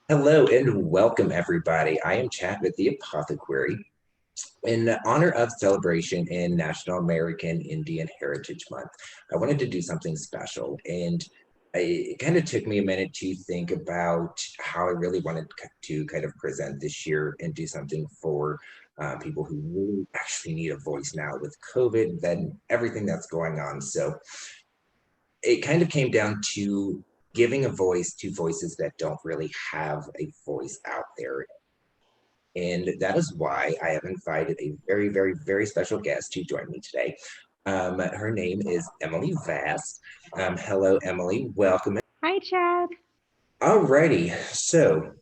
Hello and welcome, everybody. I am Chad with the Apothequeery. In honor of celebration in National American Indian Heritage Month, I wanted to do something special. And it kind of took me a minute to think about how I really wanted to kind of present this year and do something for people who really actually need a voice now with COVID, then everything that's going on. So it kind of came down to giving a voice to voices that don't really have a voice out there. And that is why I have invited a very, very, very special guest to join me today. Her name is Emily Vass. Hello, Emily. Welcome. Hi, Chad. Alrighty. So,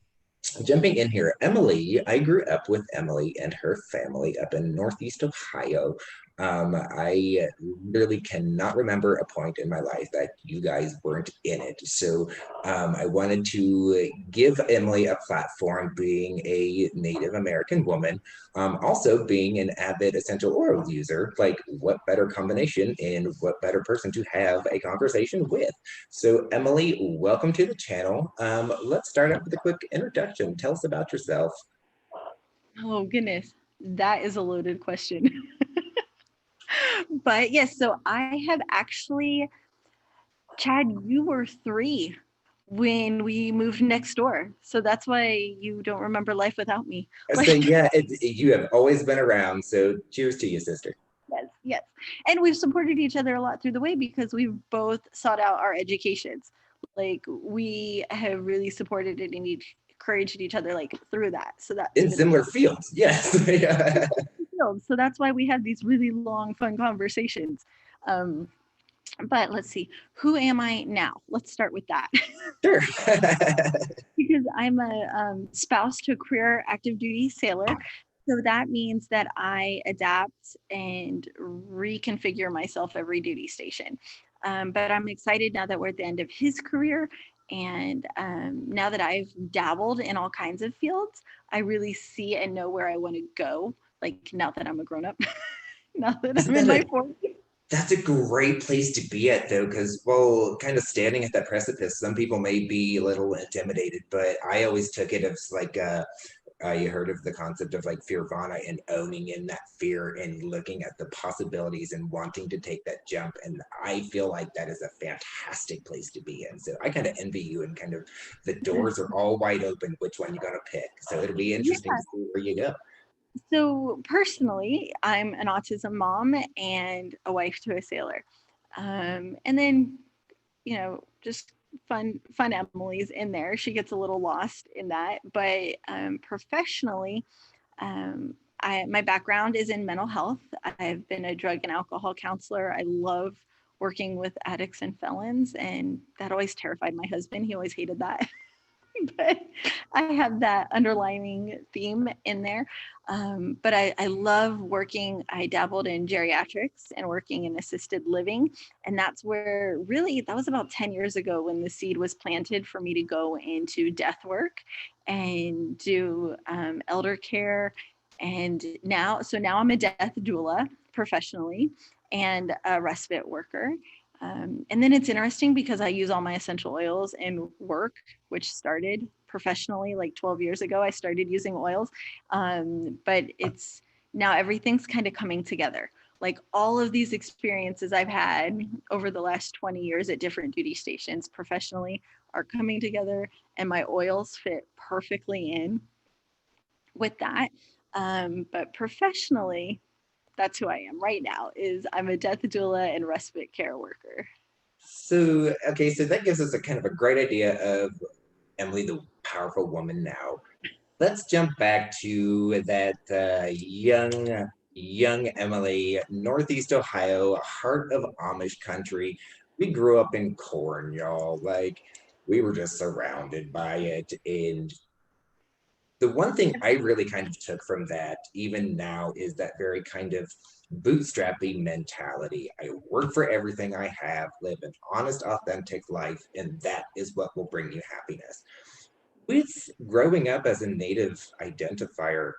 jumping in here, Emily, I grew up with Emily and her family up in Northeast Ohio. I really cannot remember a point in my life that you guys weren't in it. So I wanted to give Emily a platform being a Native American woman, also being an avid essential oils user. Like, what better combination and what better person to have a conversation with? So, Emily, welcome to the channel. Let's start out with a quick introduction. Tell us about yourself. Oh, goodness. That is a loaded question. But yes, so I have actually, Chad, you were 3 when we moved next door. So that's why you don't remember life without me. So, Like, yeah, you have always been around. So, cheers to you, sister. yes, yes. And we've supported each other a lot through the way because we've both sought out our educations. Like, we have really supported it and encouraged each other like through that. So that's In been similar fields, yes. Yeah. so that's why we have these really long, fun conversations. Um, but let's see, who am I now? Let's start with that. Sure. Because I'm a spouse to a career active duty sailor. So that means that I adapt and reconfigure myself every duty station. But I'm excited now that we're at the end of his career. And now that I've dabbled in all kinds of fields, I really see and know where I want to go. Like now that I'm a grown up, now that Isn't I'm in that my a 40s. That's a great place to be at, though, because, well, kind of standing at that precipice, some people may be a little intimidated, but I always took it as like, you heard of the concept of like fearvana and owning in that fear and looking at the possibilities and wanting to take that jump. And I feel like that is a fantastic place to be in. So I kind of envy you and kind of the doors are all wide open, which one you're going to pick. So it'll be interesting Yeah. to see where you go. So personally, I'm an autism mom and a wife to a sailor. And then, just fun Emily's in there. She gets a little lost in that. But professionally, my background is in mental health. I've been a drug and alcohol counselor. I love working with addicts and felons, and that always terrified my husband. He always hated that. But I have that underlining theme in there. But I love working. I dabbled in geriatrics and working in assisted living. And that's where really, that was about 10 years ago when the seed was planted for me to go into death work and do elder care. And now I'm a death doula professionally and a respite worker. And then it's interesting because I use all my essential oils in work, which started professionally like 12 years ago. I started using oils, but it's now everything's kind of coming together. Like all of these experiences I've had over the last 20 years at different duty stations professionally are coming together, and my oils fit perfectly in with that. But professionally, that's who I am right now. Is I'm a death doula and respite care worker. So, okay, so that gives us a kind of a great idea of Emily, the powerful woman now. Let's jump back to that young Emily, Northeast Ohio, heart of Amish country. We grew up in corn, y'all. Like, we were just surrounded by it. And the one thing I really kind of took from that, even now, is that very kind of bootstrapping mentality. I work for everything I have, live an honest, authentic life, and that is what will bring you happiness. With growing up as a native identifier,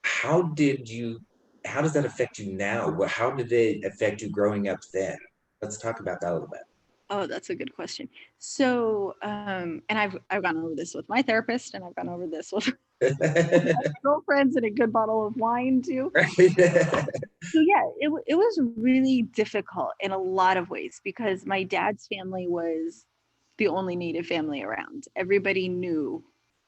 how did you, how does that affect you now? How did it affect you growing up then? Let's talk about that a little bit. Oh, that's a good question. So, and I've gone over this with my therapist, and I've gone over this with my girlfriends and a good bottle of wine too. Right. So yeah, it was really difficult in a lot of ways because my dad's family was the only Native family around. Everybody knew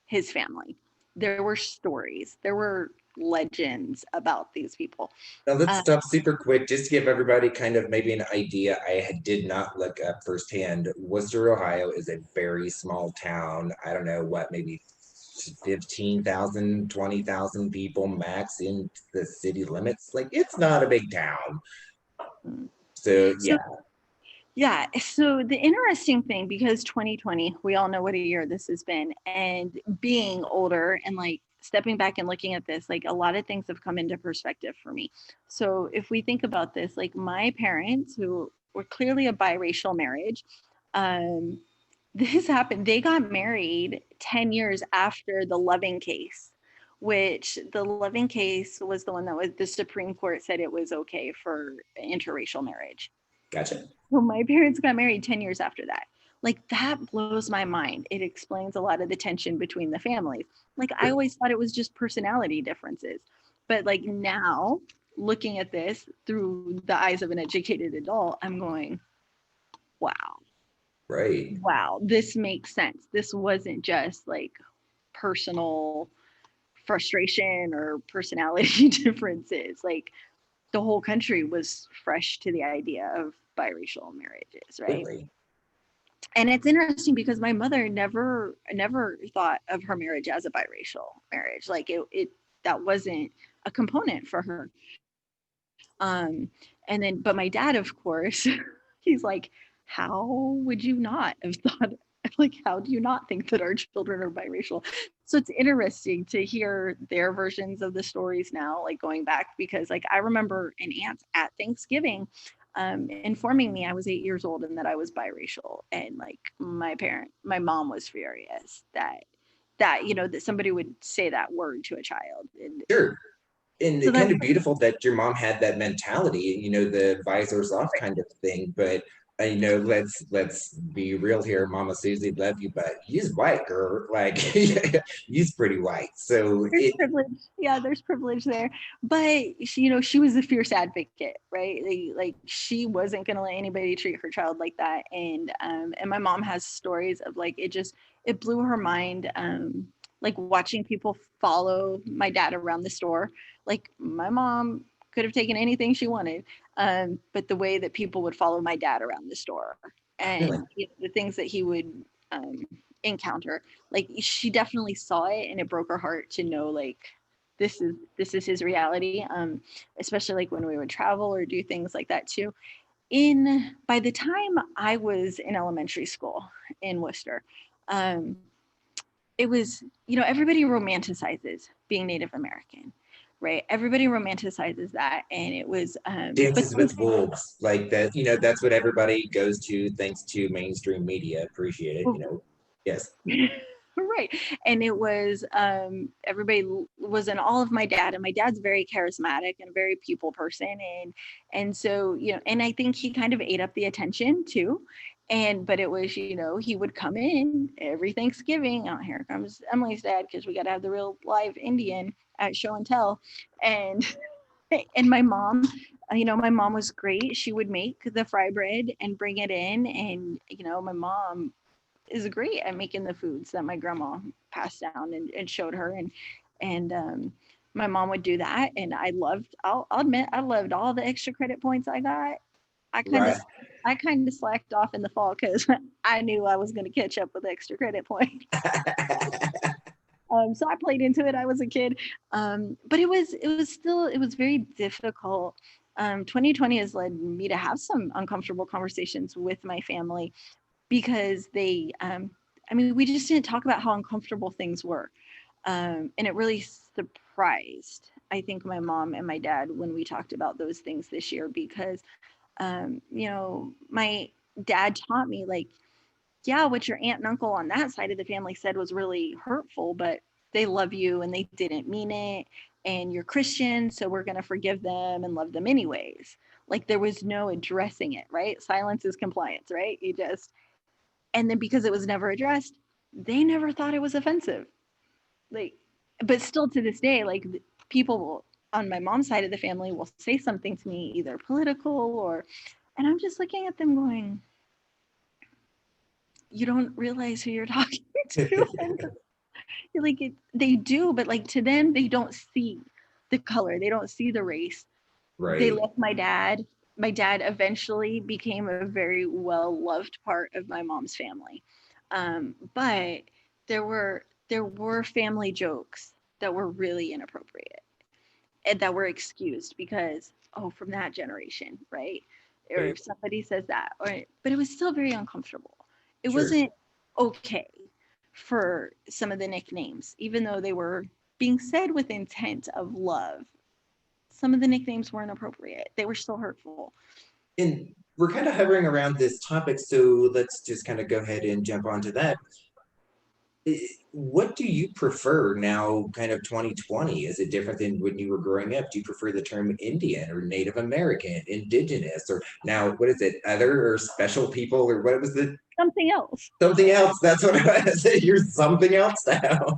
his family. There were stories. There were legends about these people. Now let's Uh, stop super quick just to give everybody kind of maybe an idea. Did not look up firsthand. Worcester, Ohio is a very small town. I don't know what, maybe 15,000, 20,000 people max in the city limits. Like it's not a big town. So so yeah, yeah, so the interesting thing, because 2020, we all know what a year this has been, and being older and like stepping back and looking at this, like a lot of things have come into perspective for me. So if we think about this, like my parents, who were clearly a biracial marriage, um, this happened, they got married 10 years after the Loving case, which the Loving case was the one that was the Supreme Court said it was okay for interracial marriage. gotcha. Well, my parents got married 10 years after that. Like that blows my mind. It explains a lot of the tension between the families. Like I Sure. always thought it was just personality differences. But like now, looking at this through the eyes of an educated adult, I'm going, wow, Right. wow, this makes sense. This wasn't just like personal frustration or personality differences. Like the whole country was fresh to the idea of biracial marriages, right? Absolutely. And it's interesting because my mother never thought of her marriage as a biracial marriage. Like it that wasn't a component for her. And then but my dad, of course, he's like, how would you not have thought, like how do you not think that our children are biracial? So it's interesting to hear their versions of the stories now, like going back, because like I remember an aunt at Thanksgiving informing me I was 8 years old and that I was biracial. And like my mom was furious that, you know, that somebody would say that word to a child. And Sure. And so it that kind of beautiful that your mom had that mentality, the visors off kind of thing. But let's be real here, Mama Susie, love you, but you's white, girl. Like you's pretty white. So there's privilege. Yeah, there's privilege there. But she, you know, she was a fierce advocate, right? Like she wasn't gonna let anybody treat her child like that. And my mom has stories of like it blew her mind. Like watching people follow my dad around the store. Like my mom could have taken anything she wanted. But the way that people would follow my dad around the store really, and you know, the things that he would um encounter, like she definitely saw it and it broke her heart to know like this is his reality, especially like when we would travel or do things like that too. In By the time I was in elementary school in Worcester, um it was, you know, everybody romanticizes being Native American, right? Everybody romanticizes that. And it was but dances with wolves, like that. That's what everybody goes to thanks to mainstream media. Appreciate it. Yes. right. And it was everybody was in all of my dad, and my dad's very charismatic and a very people person. And so, you know, and I think he kind of ate up the attention too. And but it was, you know, he would come in every Thanksgiving. Oh, here comes Emily's dad, because we got to have the real live Indian at show and tell. And and my mom, you know, my mom was great. She would make the fry bread and bring it in. And you know, my mom is great at making the foods that my grandma passed down and showed her. And my mom would do that, and I'll admit I loved all the extra credit points I got. I kind of Right. I kind of slacked off in the fall because I knew I was going to catch up with extra credit points. So I played into it. I was a kid, but it was very difficult. 2020 has led me to have some uncomfortable conversations with my family because they I mean, we just didn't talk about how uncomfortable things were. And it really surprised, I think, my mom and my dad when we talked about those things this year, because you know, my dad taught me like, yeah, what your aunt and uncle on that side of the family said was really hurtful, but they love you and they didn't mean it. and you're Christian, so we're going to forgive them and love them anyways. Like there was no addressing it, right? Silence is compliance, right? You just, and then because it was never addressed, they never thought it was offensive. Like, but still to this day, like people will, on my mom's side of the family will say something to me, either political or, and I'm just looking at them going, you don't realize who you're talking to. And like they do, but like to them, they don't see the color, they don't see the race. They Right. left my dad. My dad eventually became a very well loved part of my mom's family, but there were family jokes that were really inappropriate and that were excused because, oh, from that generation, right? Or Right. if somebody says that, or but it was still very uncomfortable. It Sure. wasn't okay for some of the nicknames, even though they were being said with intent of love. Some of the nicknames weren't appropriate. They were still hurtful. And we're kind of hovering around this topic, so let's just kind of go ahead and jump onto that. What do you prefer now, kind of 2020? Is it different than when you were growing up? Do you prefer the term Indian or Native American, Indigenous, or now what is it, other or special people, or what was the Something else. something else? That's what I was saying. You're something else now.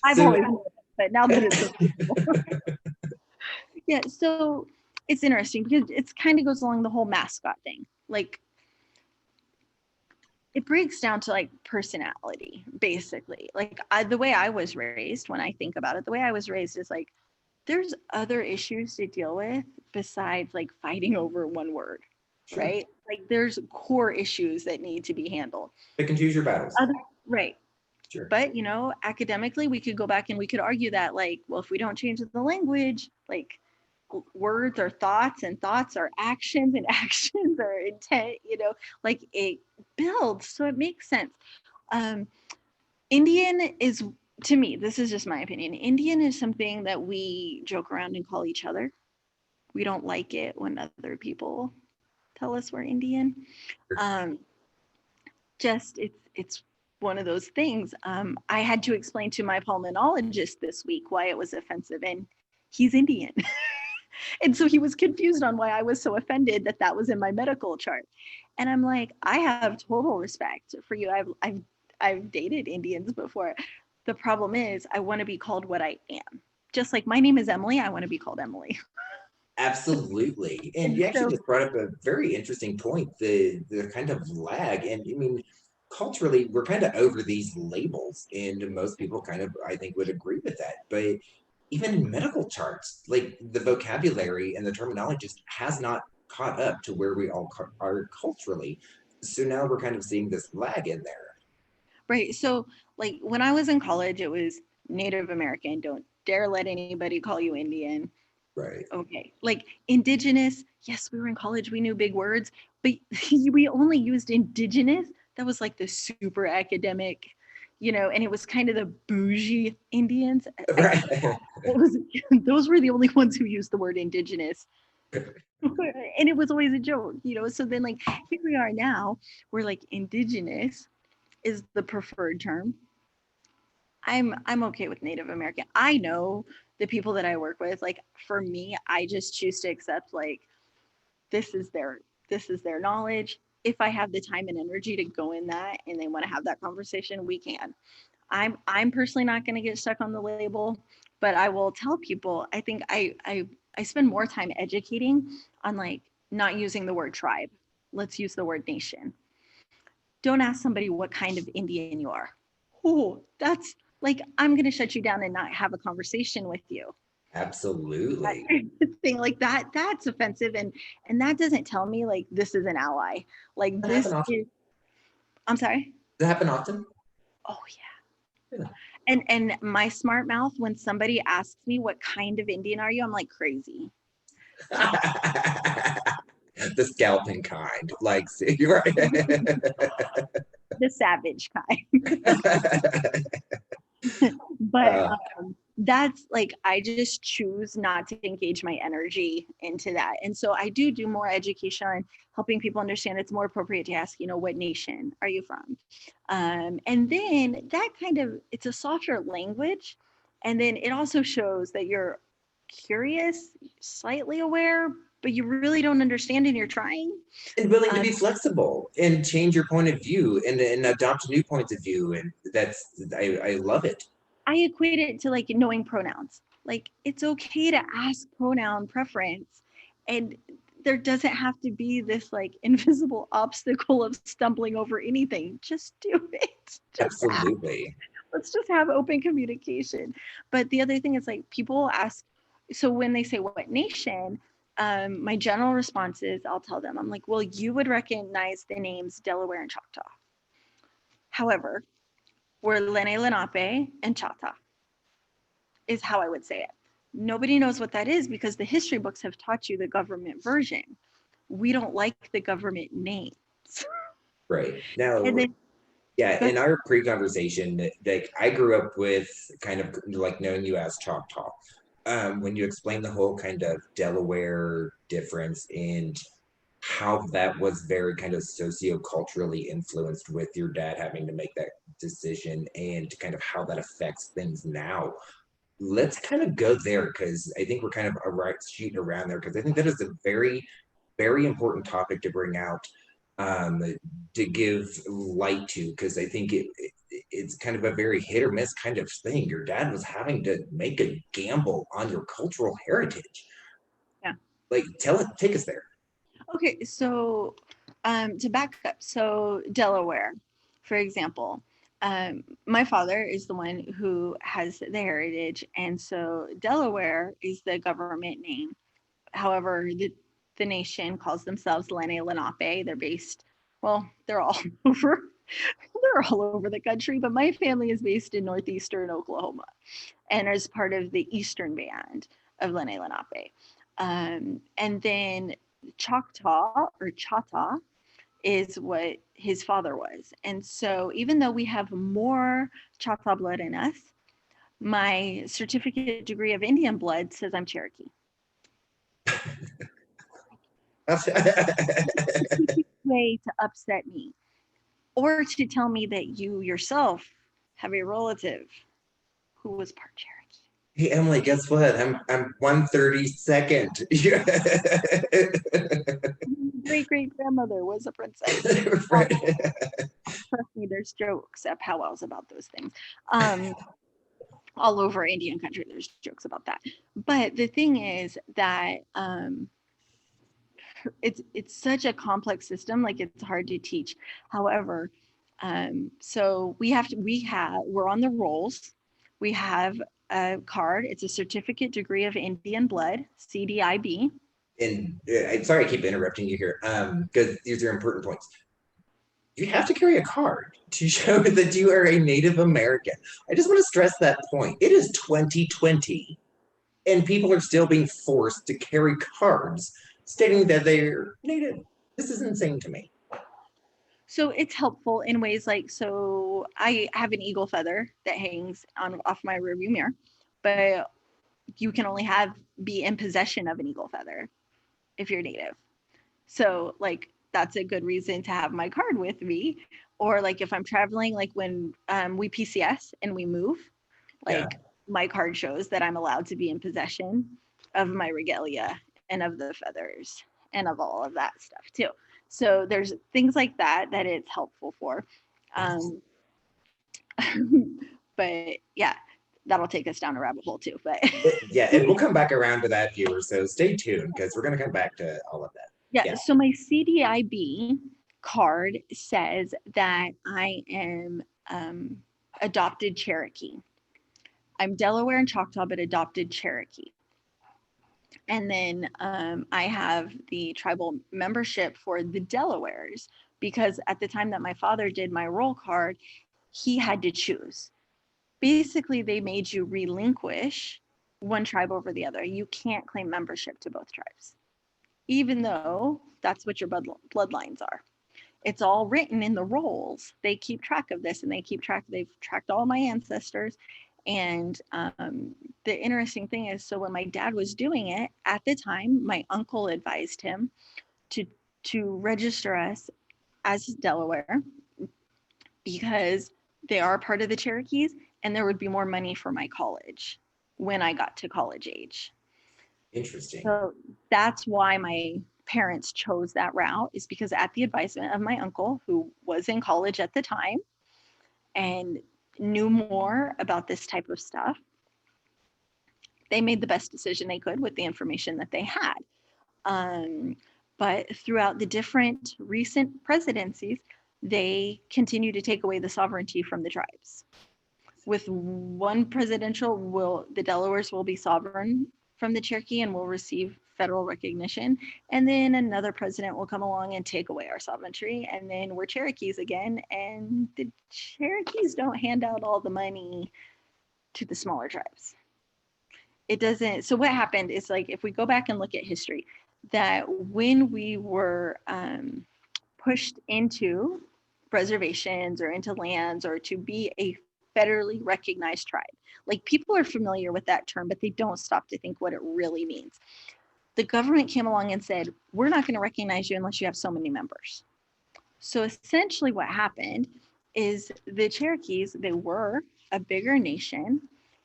I've So always known it, but now that it's official. Yeah, so it's interesting because it's kind of goes along the whole mascot thing. Like it breaks down to like personality, basically. Like the way I was raised, when I think about it, the way I was raised is like there's other issues to deal with besides like fighting over one word, sure, right? Like there's core issues that need to be handled. pick and choose your battles. Other, right. Sure. But academically we could go back and we could argue that like, well, if we don't change the language, like words are thoughts and thoughts are actions and actions are intent, like it builds, so it makes sense. um Indian is, to me, this is just my opinion, Indian is something that we joke around and call each other. We don't like it when other people tell us we're Indian. um just it's one of those things. I had to explain to my pulmonologist this week why it was offensive, and he's Indian. And so he was confused on why I was so offended that that was in my medical chart. And I'm like, I have total respect for you. I've dated Indians before. The problem is I want to be called what I am. Just like my name is Emily, I want to be called Emily. Absolutely. And And you actually so, just brought up a very interesting point, the kind of lag. And I mean, culturally, we're kind of over these labels, and most people kind of, I think, would agree with that. But even in medical charts, like the vocabulary and the terminology just has not caught up to where we all are culturally. So now we're kind of seeing this lag in there. right. So, like when I was in college, it was Native American. Don't dare let anybody call you Indian. Right. Okay. Like indigenous, yes, we were in college, we knew big words, but we only used indigenous. That was like the super academic, and it was kind of the bougie Indians. I kid you Right. not. It was those were the only ones who used the word indigenous. And it was always a joke. So then like here we are now, we're like indigenous is the preferred term. I'm okay with Native American. I know the people that I work with, like for me, I just choose to accept like this is their this is their knowledge. If I have the time and energy to go in that and they want to have that conversation, we can. I'm personally not going to get stuck on the label, but I will tell people I think I spend more time educating on like not using the word tribe. Let's use the word nation. Don't ask somebody what kind of Indian you are. Oh, that's like I'm gonna shut you down and not have a conversation with you. Absolutely. Thing like that's offensive, and that doesn't tell me like this is an ally. Like That happen this often. is, I'm sorry. That happen often. Oh yeah. And my smart mouth, when somebody asks me what kind of Indian are you, I'm like crazy. The scalping kind, like, see, right. The savage kind. But uh, that's like I just choose not to engage my energy into that. And so I do more education on helping people understand it's more appropriate to ask, what nation are you from? And then that kind of, it's a softer language. And then it also shows that you're curious, slightly aware, but you really don't understand and you're trying. And willing to Um, be flexible and change your point of view and adopt new points of view. And I love it. I equate it to like knowing pronouns. Like it's okay to ask pronoun preference, and there doesn't have to be this like invisible obstacle of stumbling over anything. Just do it. Just ask. Absolutely. Let's just have open communication. But the other thing is like people ask, so when they say what nation, my general response is I'll tell them, I'm like, well, you would recognize the names Delaware and Choctaw. However, we're Lene Lenape and Chata is how I would say it. Nobody knows what that is because the history books have taught you the government version. We don't like the government names. Right. Now, And then yeah, go in our pre-conversation, like I grew up with kind of like knowing you as Choctaw. When you explain the whole kind of Delaware difference and how that was very kind of socio-culturally influenced with your dad having to make that decision and kind of how that affects things now. Let's kind of go there because I think we're kind of shooting around there because I think that is a very, very important topic to bring out, um, to give light to because I think it's kind of a very hit or miss kind of thing. Your dad was having to make a gamble on your cultural heritage. yeah. Like, take us there. Okay, so to back up, so Delaware, for example, my father is the one who has the heritage, and so Delaware is the government name. However, the nation calls themselves Lenni Lenape. They're based, well, they're all over, they're all over the country, but my family is based in northeastern Oklahoma and is part of the eastern band of Lenni Lenape. And then Choctaw or Chata is what his father was. And so even though we have more Choctaw blood in us, my certificate degree of Indian blood says I'm Cherokee. Way to upset me or to tell me that you yourself have a relative who was part Cherokee. Hey Emily, guess what? I'm 132nd. Great great grandmother was a princess. Right. Trust me, there's jokes at powwows about those things. Um, all over Indian country, there's jokes about that. But the thing is that it's such a complex system, like it's hard to teach. However, so we're on the rolls. We have a card. It's a certificate degree of Indian blood, CDIB. And I'm sorry I keep interrupting you here, because these are important points. You have to carry a card to show that you are a Native American. I just want to stress that point. It is 2020, and people are still being forced to carry cards stating that they're Native. This is insane to me. So it's helpful in ways like, so I have an eagle feather that hangs on off my rearview mirror, but you can only be in possession of an eagle feather if you're Native. So like that's a good reason to have my card with me. Or like if I'm traveling, like when we PCS and we move, Yeah. like my card shows that I'm allowed to be in possession of my regalia and of the feathers and of all of that stuff too. So there's things like that that it's helpful for. Um, but yeah, that'll take us down a rabbit hole too. But Yeah, and we'll come back around to that, viewers. So stay tuned because we're going to come back to all of that. yeah, Yeah. so my CDIB card says that I am adopted Cherokee. I'm Delaware and Choctaw, but adopted Cherokee. And then I have the tribal membership for the Delawares because at the time that my father did my roll card, he had to choose. Basically, they made you relinquish one tribe over the other. You can't claim membership to both tribes, even though that's what your bloodlines are. It's all written in the rolls. They keep track of this and they've tracked all my ancestors. And the interesting thing is, so when my dad was doing it at the time, my uncle advised him to register us as Delaware because they are part of the Cherokees and there would be more money for my college when I got to college age. Interesting. So that's why my parents chose that route, is because at the advisement of my uncle, who was in college at the time and knew more about this type of stuff, they made the best decision they could with the information that they had. Um, but throughout the different recent presidencies, they continue to take away the sovereignty from the tribes. With one presidential, the Delawares will be sovereign from the Cherokee and will receive federal recognition. And then another president will come along and take away our sovereignty. And then we're Cherokees again. And the Cherokees don't hand out all the money to the smaller tribes. It doesn't. So what happened is, like, if we go back and look at history, that when we were pushed into reservations or into lands or to be a federally recognized tribe, like, people are familiar with that term, but they don't stop to think what it really means. The government came along and said, we're not going to recognize you unless you have so many members. So essentially what happened is the Cherokees, they were a bigger nation.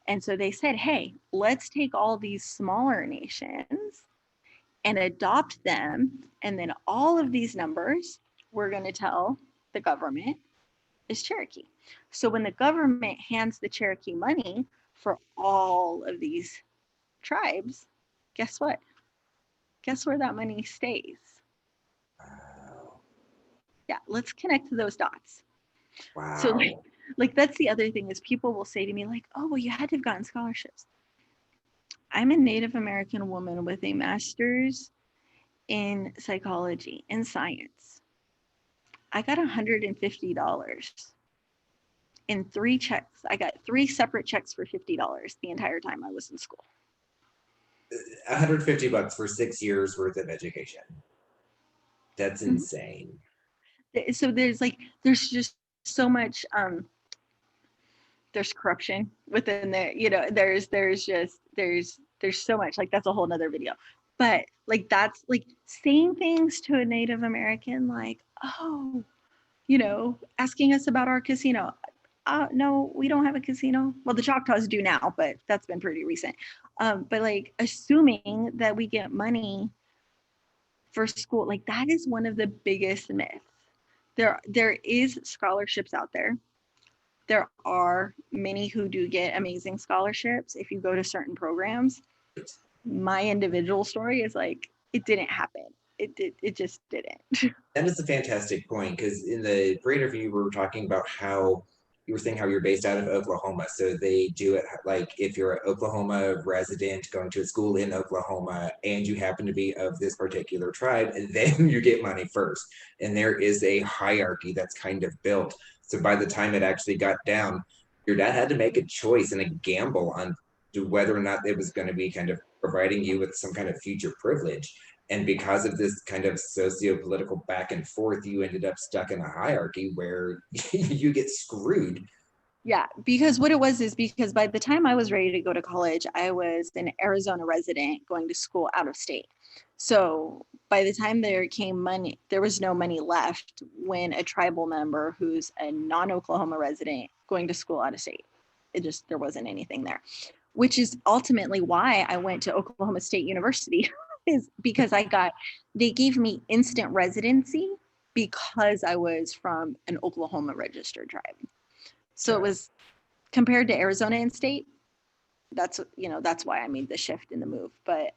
And so they said, hey, let's take all these smaller nations and adopt them. And then all of these numbers, we're going to tell the government is Cherokee. So when the government hands the Cherokee money for all of these tribes, guess what? Guess where that money stays? Wow. Yeah, let's connect those dots. Wow. So like that's the other thing, is people will say to me, like, oh, well, you had to have gotten scholarships. I'm a Native American woman with a master's in psychology and science. I got $150 in 3 checks. I got 3 separate checks for $50 the entire time I was in school. $150 for 6 years worth of education. That's insane. So there's just so much there's corruption within there, there's so much, like, that's a whole nother video. But like, that's like saying things to a Native American, like, oh, asking us about our casino. No, we don't have a casino. Well, the Choctaws do now, but that's been pretty recent. But like, assuming that we get money for school, like, that is one of the biggest myths. There is scholarships out there. There are many who do get amazing scholarships if you go to certain programs. My individual story is like, it didn't happen. It just didn't. That is a fantastic point, because in the pre-interview we were talking about how you were saying how you're based out of Oklahoma. So they do it like if you're an Oklahoma resident going to a school in Oklahoma and you happen to be of this particular tribe, and then you get money first. And there is a hierarchy that's kind of built. So by the time it actually got down, your dad had to make a choice and a gamble on whether or not it was going to be kind of providing you with some kind of future privilege. And because of this kind of socio-political back and forth, you ended up stuck in a hierarchy where you get screwed. Yeah, because what it was is, because by the time I was ready to go to college, I was an Arizona resident going to school out of state. So by the time there came money, there was no money left when a tribal member who's a non-Oklahoma resident going to school out of state. There wasn't anything there, which is ultimately why I went to Oklahoma State University, is because they gave me instant residency because I was from an Oklahoma registered tribe. So it was, compared to Arizona and state, that's why I made the shift in the move. But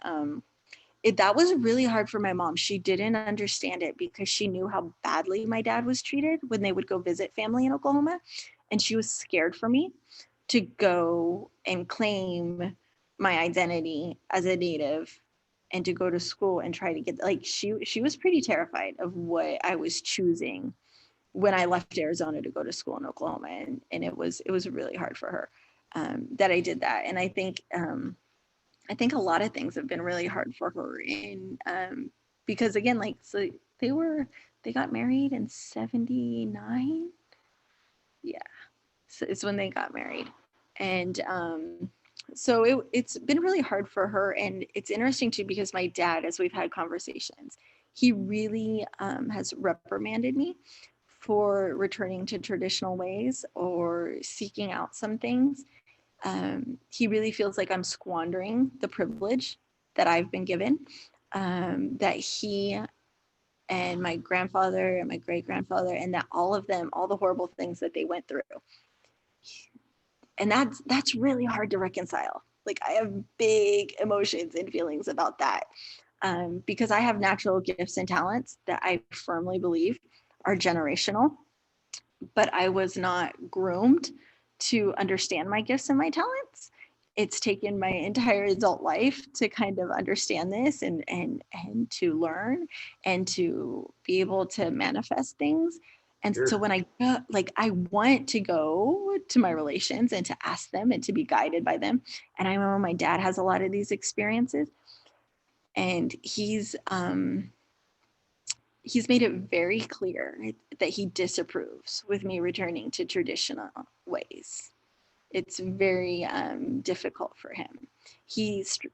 that was really hard for my mom. She didn't understand it because she knew how badly my dad was treated when they would go visit family in Oklahoma. And she was scared for me to go and claim my identity as a Native and to go to school and try to get, like, she was pretty terrified of what I was choosing when I left Arizona to go to school in Oklahoma. And it was really hard for her that I did that. And I think a lot of things have been really hard for her. And because again, like, so they got married in 79. Yeah. So it's when they got married. And so it's been really hard for her. And it's interesting too, because my dad, as we've had conversations, he really has reprimanded me for returning to traditional ways or seeking out some things. He really feels like I'm squandering the privilege that I've been given, that he and my grandfather and my great grandfather, and that all of them, all the horrible things that they went through, and that's really hard to reconcile. Like, I have big emotions and feelings about that, because I have natural gifts and talents that I firmly believe are generational, but I was not groomed to understand my gifts and my talents. It's taken my entire adult life to kind of understand this, and to learn and to be able to manifest things. And so Sure. when I go, like, I want to go to my relations and to ask them and to be guided by them. And I know my dad has a lot of these experiences, and he's made it very clear that he disapproves with me returning to traditional ways. It's very difficult for him.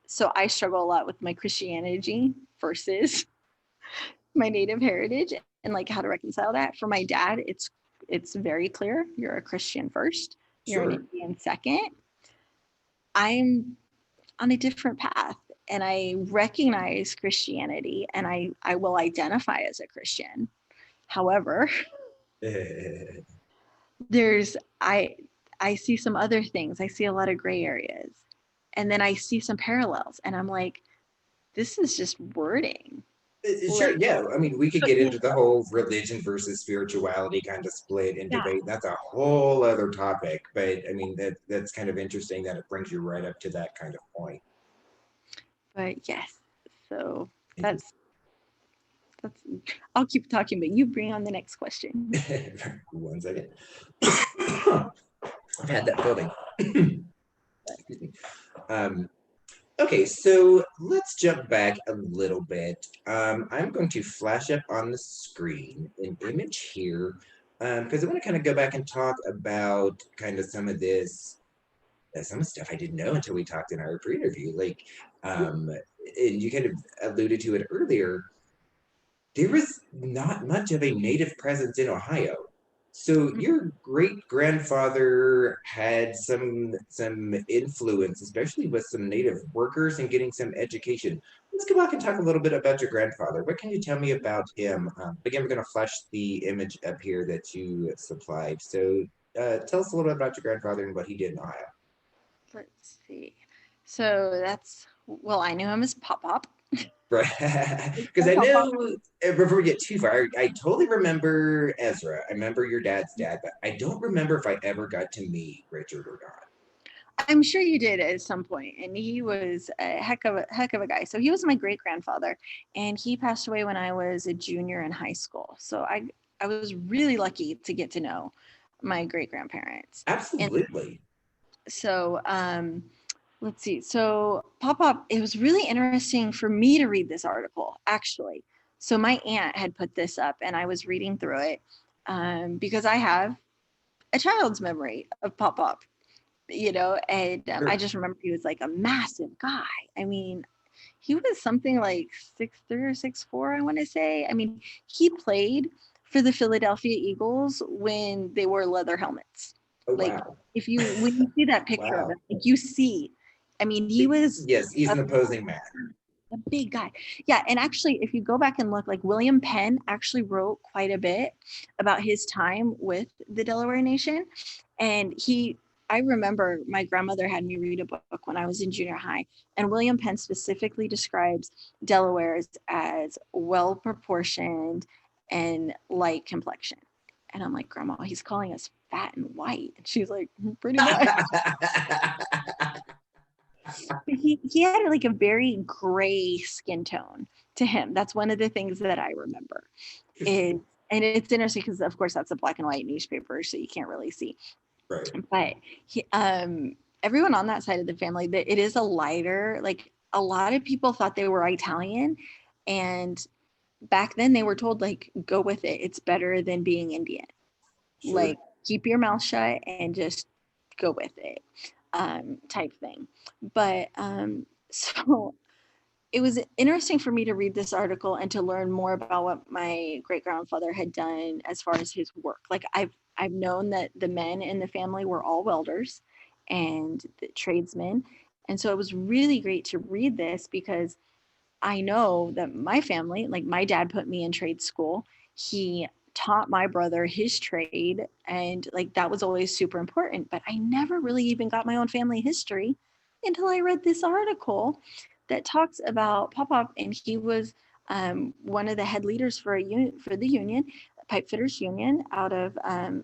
So I struggle a lot with my Christianity versus my native heritage, and like how to reconcile that. For my dad, it's very clear. You're a Christian first. You're an Sure. Indian second. I'm on a different path, and I recognize Christianity, and I will identify as a Christian. However, there's I see some other things. I see a lot of gray areas. And then I see some parallels, and I'm like, this is just wording. Sure, Like, yeah. I mean, we could put get me, into the whole religion versus spirituality kind of split and yeah, debate. That's a whole other topic. But I mean, that's kind of interesting that it brings you right up to that kind of point. but yes. So Interesting. that's that's I'll keep talking, but you bring on the next question. 1 second. I've had that building. Excuse me. Um, okay, so let's jump back a little bit. I'm going to flash up on the screen an image here, because I want to kind of go back and talk about kind of some of this, some stuff I didn't know until we talked in our pre-interview. Like, and you kind of alluded to it earlier. There was not much of a native presence in Ohio. So your great grandfather had some influence, especially with some native workers and getting some education. Let's go back and talk a little bit about your grandfather. What can you tell me about him? Again, we're going to flash the image up here that you supplied. So tell us a little bit about your grandfather and what he did in Ohio. Let's see. So well, I knew him as Pop Pop. Right. Because I Pop Pop. know before we get too far, I totally remember Ezra. I remember your dad's dad, but I don't remember if I ever got to meet Richard or not. I'm sure you did at some point, and he was a heck of a guy. So he was my great grandfather, and he passed away when I was a junior in high school. So I was really lucky to get to know my great grandparents. And Absolutely. so let's see. So Pop Up, it was really interesting for me to read this article, actually. So my aunt had put this up, and I was reading through it, because I have a child's memory of Pop Up, and I Sure. just remember he was like a massive guy. I mean, he was something like 6'3" or 6'4", I want to say. I mean, he played for the Philadelphia Eagles when they wore leather helmets. Oh Like, wow. when you see that picture of Wow. him, like, you see, I mean, he was Yes, he's a, an opposing man. a big guy. Yeah, and actually, if you go back and look, like, William Penn actually wrote quite a bit about his time with the Delaware Nation. And I remember my grandmother had me read a book when I was in junior high, and William Penn specifically describes Delawares as well proportioned and light complexion. And I'm like, Grandma, he's calling us fat and white. And she's like, pretty much. But he had like a very gray skin tone to him. That's one of the things that I remember. Interesting. Is And it's interesting because, of course, that's a black and white newspaper, so you can't really see. Right. But everyone on that side of the family, that it is a lighter. Like, a lot of people thought they were Italian, and back then they were told, like, go with it. It's better than being Indian. Sure. Like, keep your mouth shut and just go with it, type thing. But so it was interesting for me to read this article and to learn more about what my great grandfather had done as far as his work. Like, I've known that the men in the family were all welders and the tradesmen, And so it was really great to read this because I know that my family, like my dad put me in trade school. He taught my brother his trade, and like that was always super important. But I never really even got my own family history until I read this article that talks about Pop, and he was one of the head leaders for a unit for the union, pipe fitters union, out of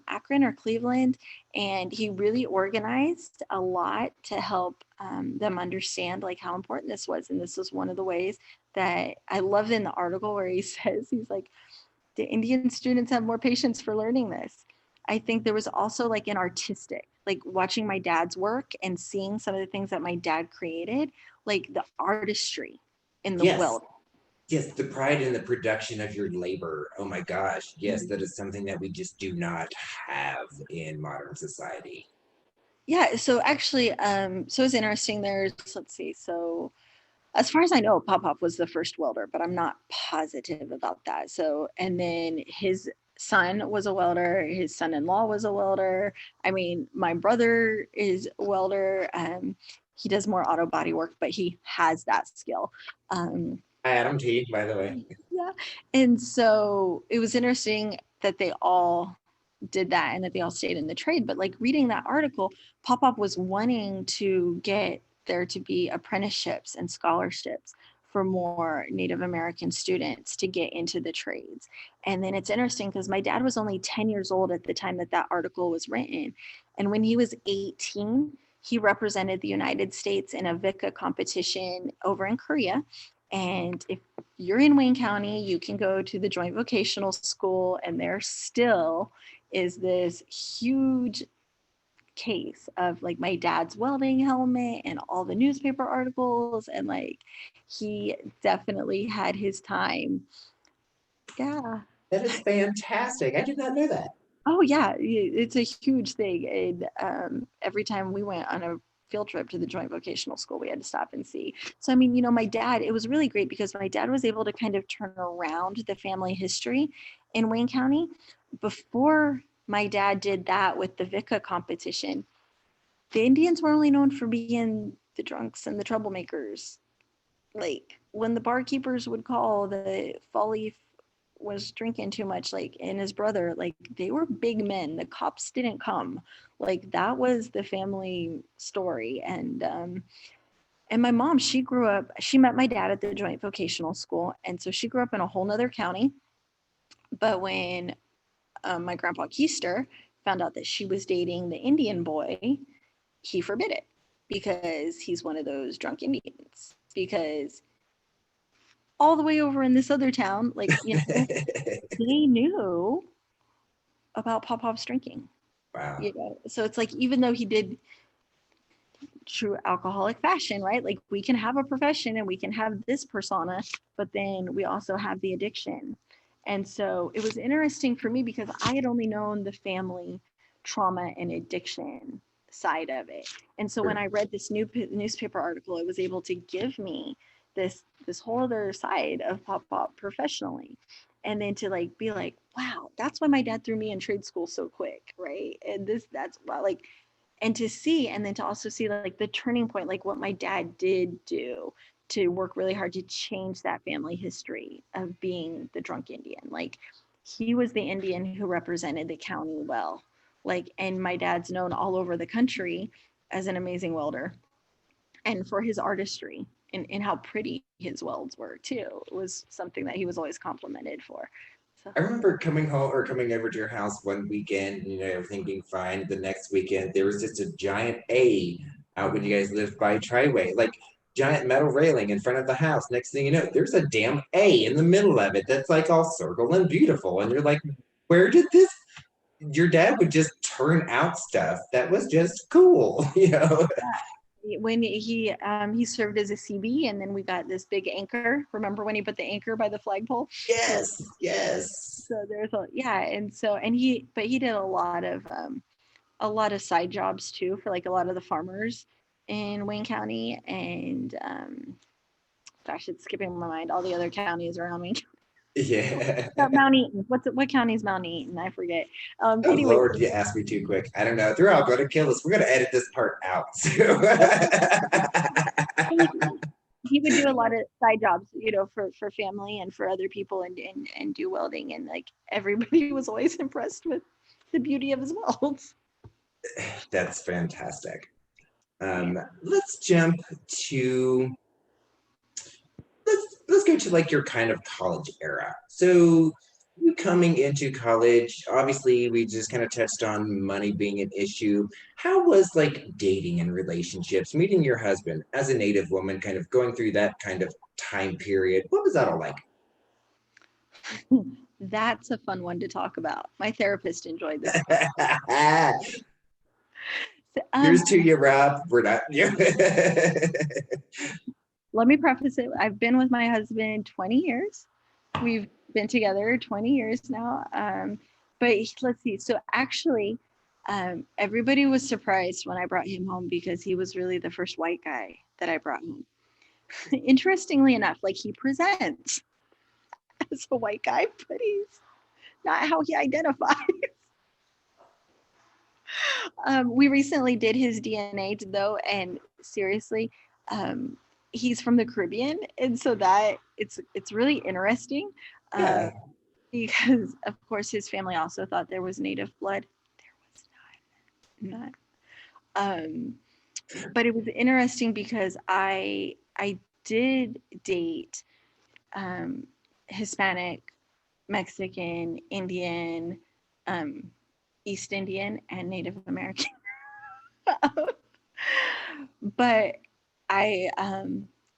Akron or Cleveland, and he really organized a lot to help them understand like how important this was. And this was one of the ways that I love in the article where he says, he's like, the Indian students have more patience for learning this. I think there was also like an artistic, like watching my dad's work and seeing some of the things that my dad created, like the artistry in the Yes. weld. Yes, the pride in the production of your labor. Oh my gosh. Yes, that is something that we just do not have in modern society. Yeah, so actually, so it's interesting. There's, let's see, so as far as I know, Pop was the first welder, but I'm not positive about that. So, and then his son was a welder, his son-in-law was a welder. I mean, my brother is a welder. He does more auto body work, but he has that skill. Hi, Adam T, by the way. Yeah. And so it was interesting that they all did that and that they all stayed in the trade. But like reading that article, Pop was wanting to get there to be apprenticeships and scholarships for more Native American students to get into the trades. And then it's interesting because my dad was only 10 years old at the time that that article was written. And when he was 18, he represented the United States in a VICA competition over in Korea. And if you're in Wayne County, you can go to the Joint Vocational School, and there still is this huge case of like my dad's welding helmet and all the newspaper articles, and like he definitely had his time. Yeah. That is fantastic. I did not know that. Oh yeah, it's a huge thing. And every time we went on a field trip to the Joint Vocational School, we had to stop and see. So I mean, you know, my dad, it was really great because my dad was able to kind of turn around the family history in Wayne County. Before my dad did that with the VICA competition, the Indians were only known for being the drunks and the troublemakers. Like when the barkeepers would call, the fall leaf was drinking too much, like, and his brother, like they were big men, the cops didn't come. Like that was the family story. And my mom, she grew up, she met my dad at the Joint Vocational School, and so she grew up in a whole nother county. But when my grandpa Keister found out that she was dating the Indian boy, he forbid it because he's one of those drunk Indians. Because all the way over in this other town, like, you know, they knew about Pop's drinking. Wow. You know, so it's like even though he did true alcoholic fashion, right? Like we can have a profession and we can have this persona, but then we also have the addiction. And so it was interesting for me because I had only known the family trauma and addiction side of it. And so when I read this new newspaper article, it was able to give me this whole other side of Pop professionally. And then to like be like, wow, that's why my dad threw me in trade school so quick, right? And that's wow, like, and to see, and then to also see like the turning point, like what my dad did do to work really hard to change that family history of being the drunk Indian. Like he was the Indian who represented the county well. Like, and my dad's known all over the country as an amazing welder and for his artistry and how pretty his welds were too. It was something that he was always complimented for. So I remember coming home or coming over to your house one weekend, you know, everything being fine. The next weekend, there was just a giant A out when you guys lived by Triway, like giant metal railing in front of the house. Next thing you know, there's a damn A in the middle of it that's like all circle and beautiful. And you're like, where did this? Your dad would just turn out stuff that was just cool, you know? when he served as a CB, and then we got this big anchor. Remember when he put the anchor by the flagpole? Yes, yes. So there's a yeah, and so and he did a lot of side jobs too for like a lot of the farmers in Wayne County, and gosh, it's skipping my mind. All the other counties around Wayne. Yeah. Mount Eaton. What county is Mount Eaton? I forget. Oh Anyway, Lord, you asked me too quick. I don't know. They're all going to kill us. We're going to edit this part out. he would do a lot of side jobs, for family and for other people, and do welding, and like everybody was always impressed with the beauty of his welds. That's fantastic. Yeah. Let's jump to let's go to like your kind of college era. So you coming into college, obviously we just kind of touched on money being an issue. How was like dating and relationships, meeting your husband as a Native woman, kind of going through that kind of time period? What was that all like? That's a fun one to talk about. My therapist enjoyed this one. So, Here's to you, Rob. We're not. let me preface it. I've been with my husband 20 years. We've been together 20 years now. But let's see. So actually, everybody was surprised when I brought him home because he was really the first white guy that I brought home. Interestingly enough, like he presents as a white guy, but he's not how he identifies. We recently did his DNA though, and seriously, he's from the Caribbean, and so that it's really interesting, Yeah. because of course his family also thought there was native blood. There was not. But it was interesting because I did date Hispanic, Mexican, Indian, East Indian, and Native American. But I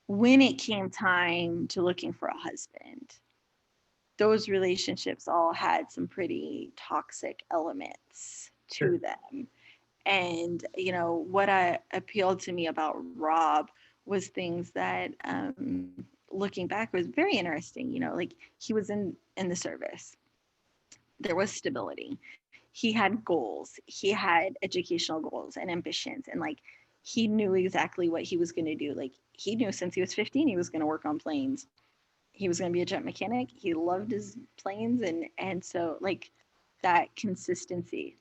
when it came time to looking for a husband, those relationships all had some pretty toxic elements to Sure. them. And what appealed to me about Rob was things that, looking back, was very interesting. Like he was in the service, there was stability, he had goals, he had educational goals and ambitions, and like he knew exactly what he was going to do. Like he knew since he was 15 he was going to work on planes, he was going to be a jet mechanic, he loved his planes, and so like that consistency.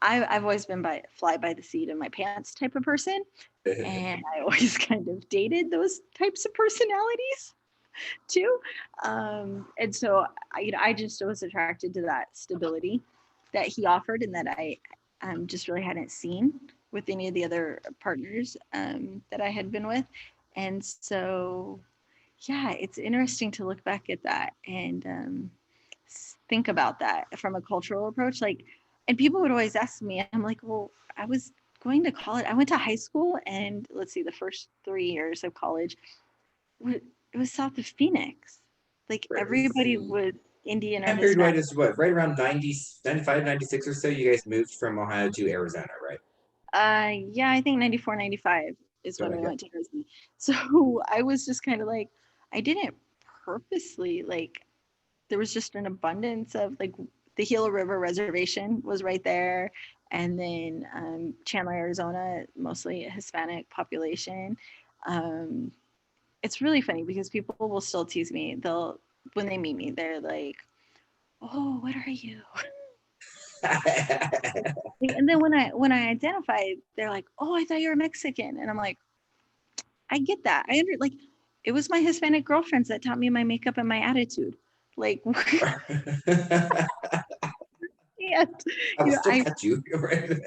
I've always been fly by the seat of my pants type of person, and I always kind of dated those types of personalities too. And so I just was attracted to that stability that he offered, and that I just really hadn't seen with any of the other partners that I had been with. And so, yeah, it's interesting to look back at that and think about that from a cultural approach. Like, and people would always ask me, I'm like, well, I was going to college. I went to high school, and let's see, the first 3 years of college, it was south of Phoenix. Like everybody was Indian or Time period Hispanic. right is what, right around 90, 95, 96 or so. You guys moved from Ohio to Arizona, right? Yeah, I think 94, 95 is So when like we that. went to Arizona. So I was just kind of like, I didn't purposely, like, there was just an abundance of, like, the Gila River Reservation was right there. And then Chandler, Arizona, mostly a Hispanic population. Um, it's really funny because people will still tease me. When they meet me, they're like, "Oh, what are you?" And then when I identify, they're like, "Oh, I thought you were Mexican," and I'm like, I get that. Like, it was my Hispanic girlfriends that taught me my makeup and my attitude. Like, and, I will still I cut you. Right?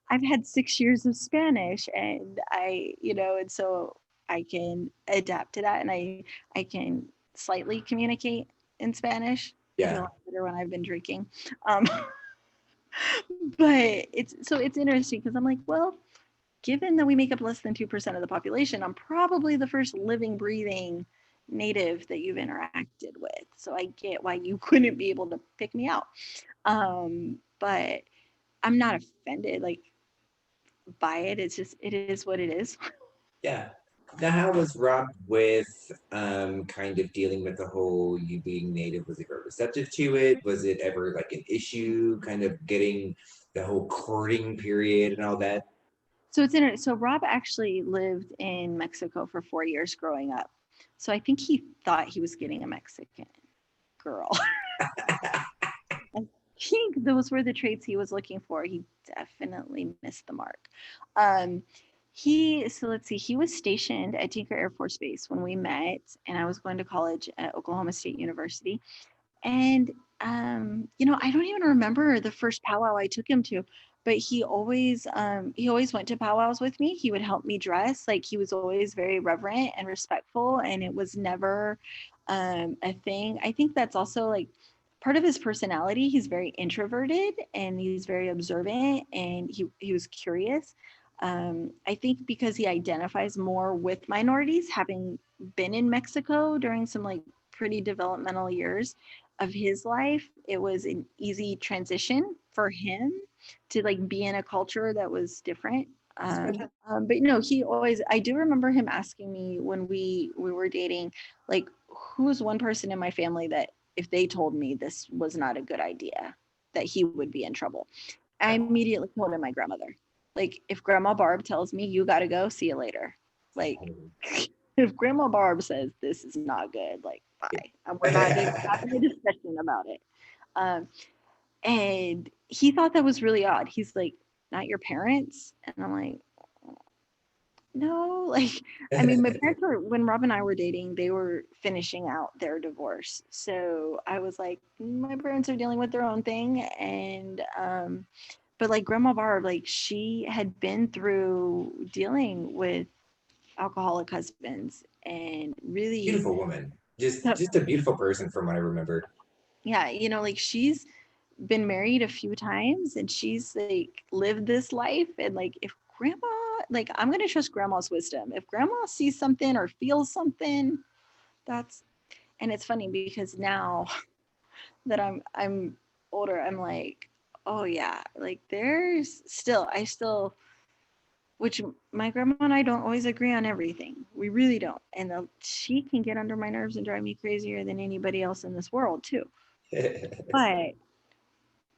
I've had 6 years of Spanish, and and so I can adapt to that, and I can slightly communicate in Spanish. I do a Yeah. lot better when I've been drinking. Um, but it's interesting because I'm like, well, given that we make up less than 2% of the population, I'm probably the first living, breathing native that you've interacted with. So I get why you couldn't be able to pick me out. But I'm not offended like by it. It's just it is what it is. Yeah. Now, how was Rob with kind of dealing with the whole you being native? Was he very receptive to it? Was it ever like an issue, kind of getting the whole courting period and all that? So it's interesting. So Rob actually lived in Mexico for 4 years growing up. So I think he thought he was getting a Mexican girl. I think those were the traits he was looking for. He definitely missed the mark. Um, So let's see, he was stationed at Tinker Air Force Base when we met, and I was going to college at Oklahoma State University. And I don't even remember the first powwow I took him to, but he always went to powwows with me. He would help me dress. Like, he was always very reverent and respectful, and it was never a thing. I think that's also like part of his personality. He's very introverted and he's very observant, and he was curious. I think because he identifies more with minorities, having been in Mexico during some like pretty developmental years of his life, it was an easy transition for him to like be in a culture that was different. But no, he always, I do remember him asking me when we were dating, like, who's one person in my family that if they told me this was not a good idea, that he would be in trouble. I immediately told him my grandmother. Like, if Grandma Barb tells me you gotta go, see you later. Like, if Grandma Barb says this is not good, like, bye. We're not even having a discussion about it. Um, and he thought that was really odd. He's like, not your parents? And I'm like, no. Like, I mean, my parents were, when Rob and I were dating, they were finishing out their divorce. So I was like, my parents are dealing with their own thing. And, but like Grandma Barb, like, she had been through dealing with alcoholic husbands and really, Beautiful woman. Just a beautiful person from what I remember. yeah, like, she's been married a few times and she's like lived this life. And like, if grandma, like, I'm gonna trust grandma's wisdom. If grandma sees something or feels something, that's, and it's funny because now that I'm older, I'm like, oh yeah, like, there's still, I still, which my grandma and I don't always agree on everything. We really don't. And she can get under my nerves and drive me crazier than anybody else in this world too. But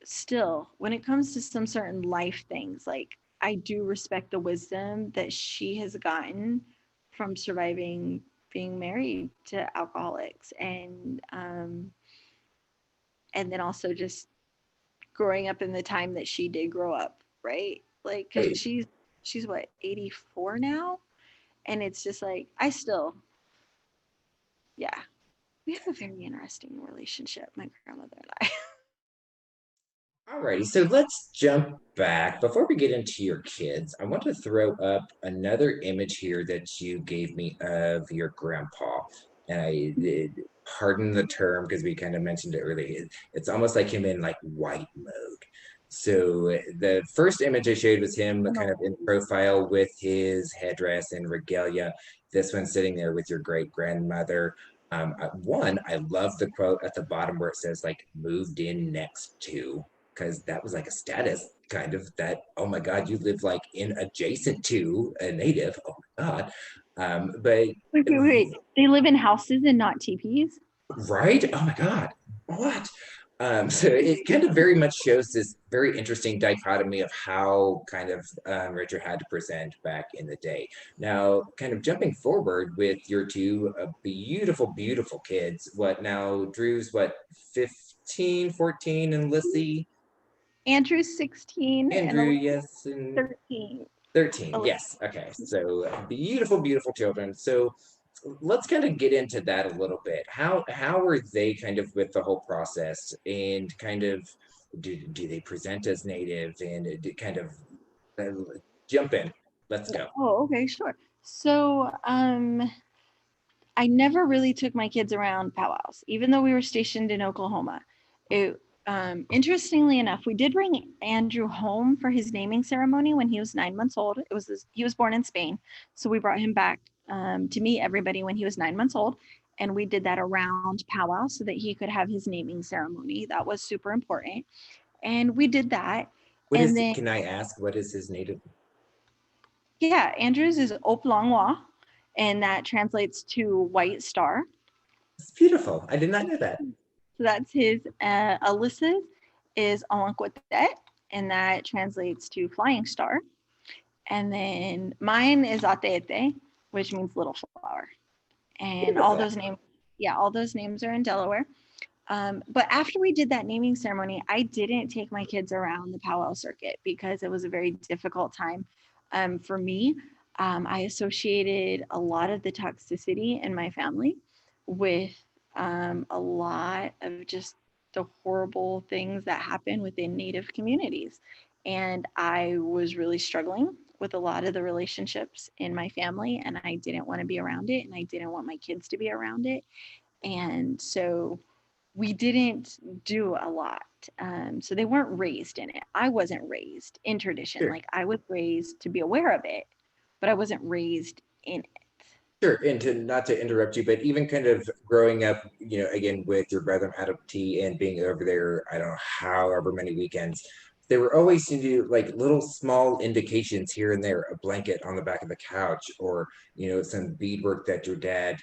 still, when it comes to some certain life things, like, I do respect the wisdom that she has gotten from surviving being married to alcoholics, and then also just growing up in the time that she did grow up, right? Like, because Right. she's what, 84 now, and it's just like, I still, yeah, we have a very interesting relationship, my grandmother and I. Alrighty, so let's jump back. Before we get into your kids, I want to throw up another image here that you gave me of your grandpa. And pardon the term because we kind of mentioned it earlier. It's almost like him in like white mode. So the first image I showed was him kind of in profile with his headdress and regalia. This one sitting there with your great grandmother. One, I love the quote at the bottom where it says like moved in next to, because that was like a status kind of that, oh my God, you live like in adjacent to a native. Oh my God. But Wait. They live in houses and not teepees? right? Oh my God. What? So it kind of very much shows this very interesting dichotomy of how kind of Richard had to present back in the day. Now, kind of jumping forward with your two beautiful, beautiful kids. What now? Drew's what, 15, 14, and Lissy? Andrew's 16 and Andrew, Alicia's yes, and 13. 13. Yes. Okay. So beautiful, beautiful children. So let's kind of get into that a little bit. How are they kind of with the whole process and kind of do they present as native and kind of jump in? Let's go. Oh, okay, sure. So, I never really took my kids around powwows, even though we were stationed in Oklahoma. It, interestingly enough, we did bring Andrew home for his naming ceremony when he was 9 months old. He was born in Spain, so we brought him back to meet everybody when he was 9 months old, and we did that around powwow so that he could have his naming ceremony. That was super important, and we did that. What And is, then, can I ask, what is his native? yeah, Andrew's is Op Langwa, and that translates to white star. It's beautiful. I did not know that. So that's his. Alyssa's is Alanquatet, and that translates to flying star. And then mine is Atete, which means little flower. And all Beautiful. those names, yeah, all those names are in Delaware. But after we did that naming ceremony, I didn't take my kids around the powwow circuit because it was a very difficult time for me. I associated a lot of the toxicity in my family with a lot of just the horrible things that happen within Native communities. And I was really struggling with a lot of the relationships in my family, and I didn't want to be around it, and I didn't want my kids to be around it. And so we didn't do a lot. So they weren't raised in it. I wasn't raised in tradition. Sure. Like I was raised to be aware of it, but I wasn't raised in it. Sure, and to not to interrupt you, but even kind of growing up, again with your brother adoptee and being over there, I don't know, however many weekends, there were always seem to do like little small indications here and there, a blanket on the back of the couch, or some beadwork that your dad,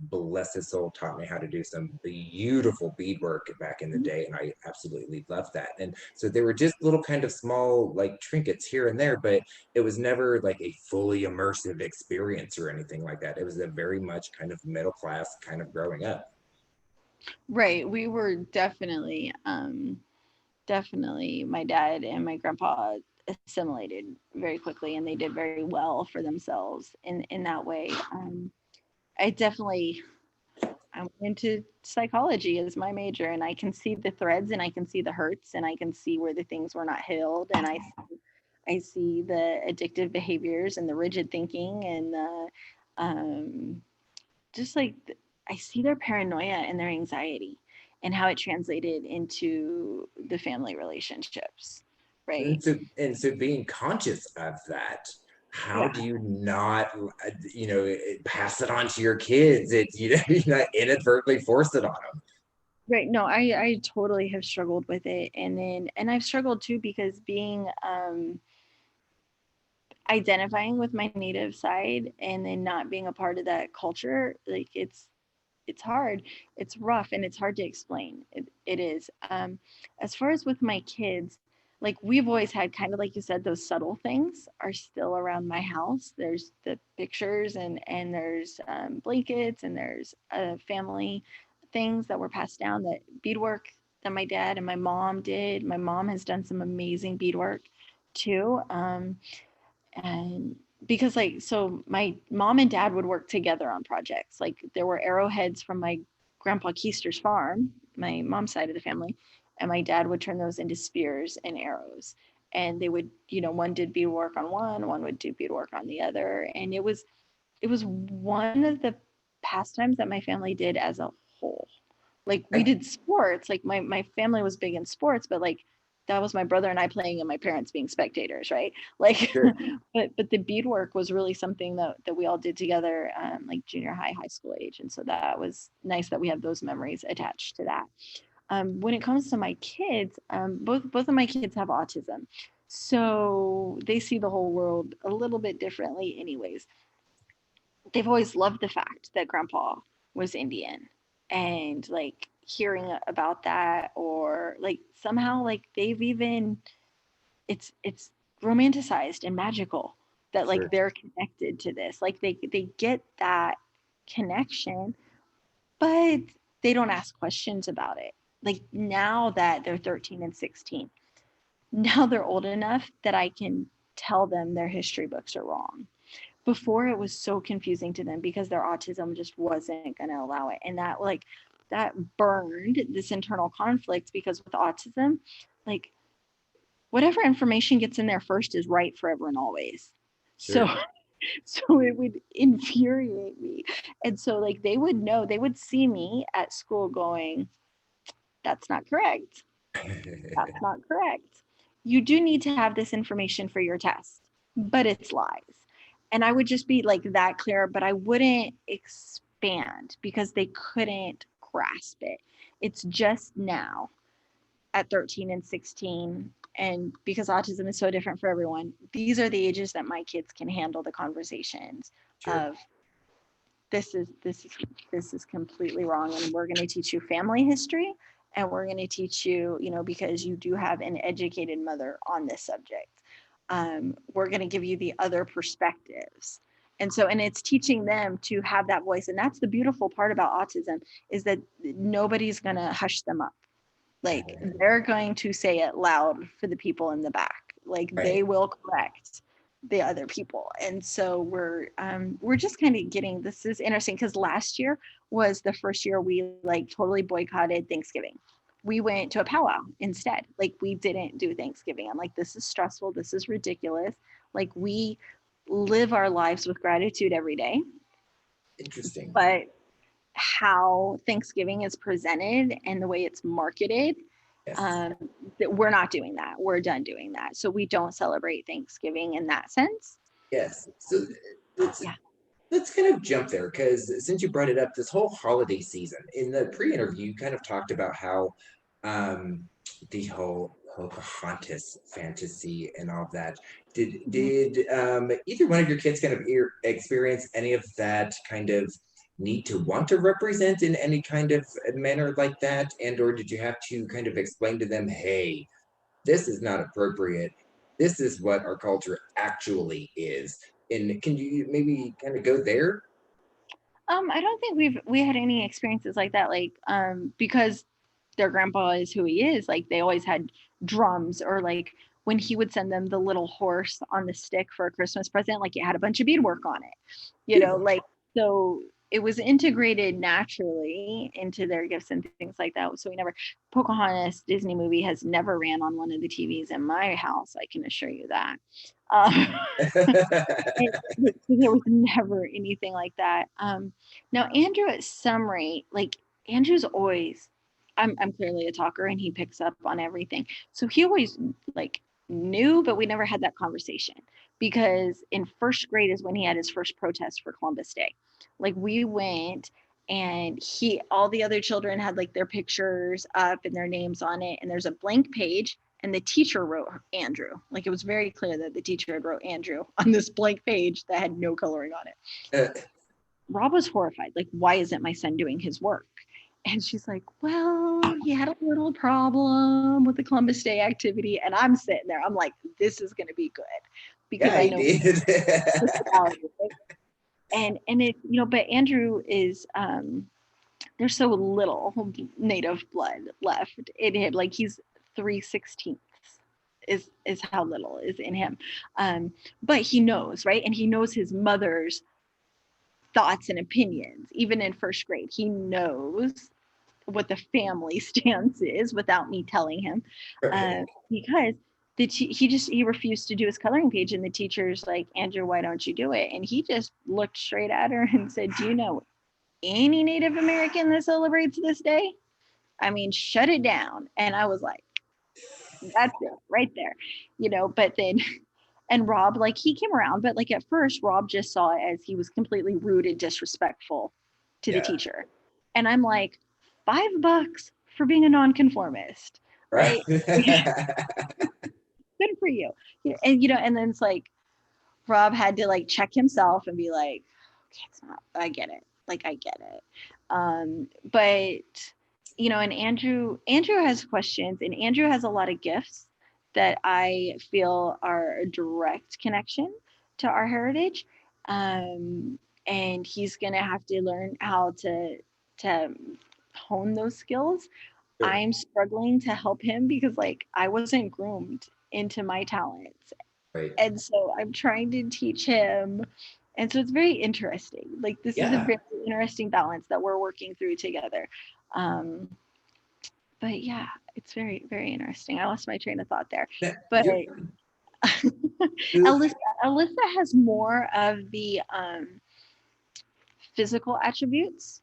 bless his soul, taught me how to do some beautiful beadwork back in the day, and I absolutely loved that. And so there were just little kind of small like trinkets here and there, but it was never like a fully immersive experience or anything like that. It was a very much kind of middle class kind of growing up. Right. We were definitely my dad and my grandpa assimilated very quickly, and they did very well for themselves in that way. I definitely I went into psychology as my major, and I can see the threads, and I can see the hurts, and I can see where the things were not healed, and I see the addictive behaviors and the rigid thinking and the um, just like I see their paranoia and their anxiety and how it translated into the family relationships, right? And so being conscious of that, how Yeah, do you not pass it on to your kids? It's you not inadvertently force it on them. right. No, I totally have struggled with it, and I've struggled too because being identifying with my native side and then not being a part of that culture, like it's hard, it's rough, and it's hard to explain. It is. As far as with my kids, like we've always had kind of like you said, those subtle things are still around my house. There's the pictures and there's blankets and there's family things that were passed down, that beadwork that my dad and my mom did. My mom has done some amazing beadwork too. And because like so my mom and dad would work together on projects, like there were arrowheads from my grandpa Keister's farm, my mom's side of the family, and my dad would turn those into spears and arrows, and they would, one did beadwork on one would do beadwork on the other, and it was one of the pastimes that my family did as a whole. Like we I did sports, like my family was big in sports, but like that was my brother and I playing and my parents being spectators, right? Like sure. but the beadwork was really something that we all did together, like junior high school age, and so that was nice that we have those memories attached to that. When it comes to my kids, both of my kids have autism, so they see the whole world a little bit differently anyways. They've always loved the fact that grandpa was Indian, and like hearing about that, or like somehow like they've even it's romanticized and magical that like Sure. they're connected to this. Like they get that connection, but they don't ask questions about it. Like now that they're 13 and 16, now they're old enough that I can tell them their history books are wrong. Before it was so confusing to them because their autism just wasn't going to allow it, and that burned this internal conflict, because with autism, like whatever information gets in there first is right forever and always. So Sure. so it would infuriate me, and so like they would know, they would see me at school going, that's not correct, that's not correct, you do need to have this information for your test, but it's lies. And I would just be like that clear, but I wouldn't expand because they couldn't grasp it. It's just now at 13 and 16. And because autism is so different for everyone, these are the ages that my kids can handle the conversations Sure. of this is completely wrong, and we're going to teach you family history, and we're going to teach you, because you do have an educated mother on this subject, we're going to give you the other perspectives. And it's teaching them to have that voice, and that's the beautiful part about autism, is that nobody's going to hush them up. Like they're going to say it loud for the people in the back, like they Right. will correct the other people. And so we're just kind of getting, this is interesting because last year was the first year we like totally boycotted Thanksgiving. We went to a powwow instead. Like we didn't do Thanksgiving. I'm like, this is stressful, this is ridiculous. Like we live our lives with gratitude every day, Interesting. but how Thanksgiving is presented and the way it's marketed, Yes. um, that we're not doing that. We're done doing that. So we don't celebrate Thanksgiving in that sense. Yes. So let's Yeah. let's kind of jump there because since you brought it up, this whole holiday season in the pre-interview, you kind of talked about how um, the whole Pocahontas fantasy and all of that. Did either one of your kids kind of experience any of that kind of need to want to represent in any kind of manner like that, and or did you have to kind of explain to them, hey, this is not appropriate. This is what our culture actually is. And can you maybe kind of go there? I don't think we had any experiences like that, like because their grandpa is who he is. Like they always had drums, or like when he would send them the little horse on the stick for a Christmas present, like it had a bunch of beadwork on it, Beautiful. like so it was integrated naturally into their gifts and things like that. So we never, Pocahontas Disney movie has never ran on one of the TVs in my house. I can assure you that. Um, there was never anything like that. Now Andrew, at some rate, like Andrew's always, I'm clearly a talker and he picks up on everything. So he always like knew, but we never had that conversation because in first grade is when he had his first protest for Columbus Day. Like we went and all the other children had like their pictures up and their names on it. And there's a blank page and the teacher wrote Andrew. Like it was very clear that the teacher had wrote Andrew on this blank page that had no coloring on it. Rob was horrified. Like, why isn't my son doing his work? And she's like, well, he had a little problem with the Columbus Day activity. And I'm sitting there, I'm like, this is going to be good because Yeah, I he know did. personality. And it, but Andrew is, there's so little native blood left in him. Like he's 3/16 is how little is in him. But he knows, right? And he knows his mother's thoughts and opinions. Even in first grade, he knows what the family stance is without me telling him, Right. because he refused to do his coloring page, and the teacher's like, Andrew, why don't you do it? And he just looked straight at her and said, do you know any Native American that celebrates this day? I mean, shut it down. And I was like, that's it right there, but then and Rob, like he came around, but like at first Rob just saw it as he was completely rude and disrespectful to the Yeah. teacher. And I'm like, $5 for being a nonconformist, Right. right? Good for you. And and then it's like Rob had to like check himself and be like, okay, it's not, I get it. Like I get it. But and Andrew has questions, and Andrew has a lot of gifts that I feel are a direct connection to our heritage. And he's gonna have to learn how to hone those skills. Sure. I'm struggling to help him because like I wasn't groomed into my talents, Right. and so I'm trying to teach him. And so it's very interesting. Like this is a Yeah. very interesting balance that we're working through together. Um, but yeah, it's very, very interesting. I lost my train of thought there. But You're Alyssa, Alyssa has more of the physical attributes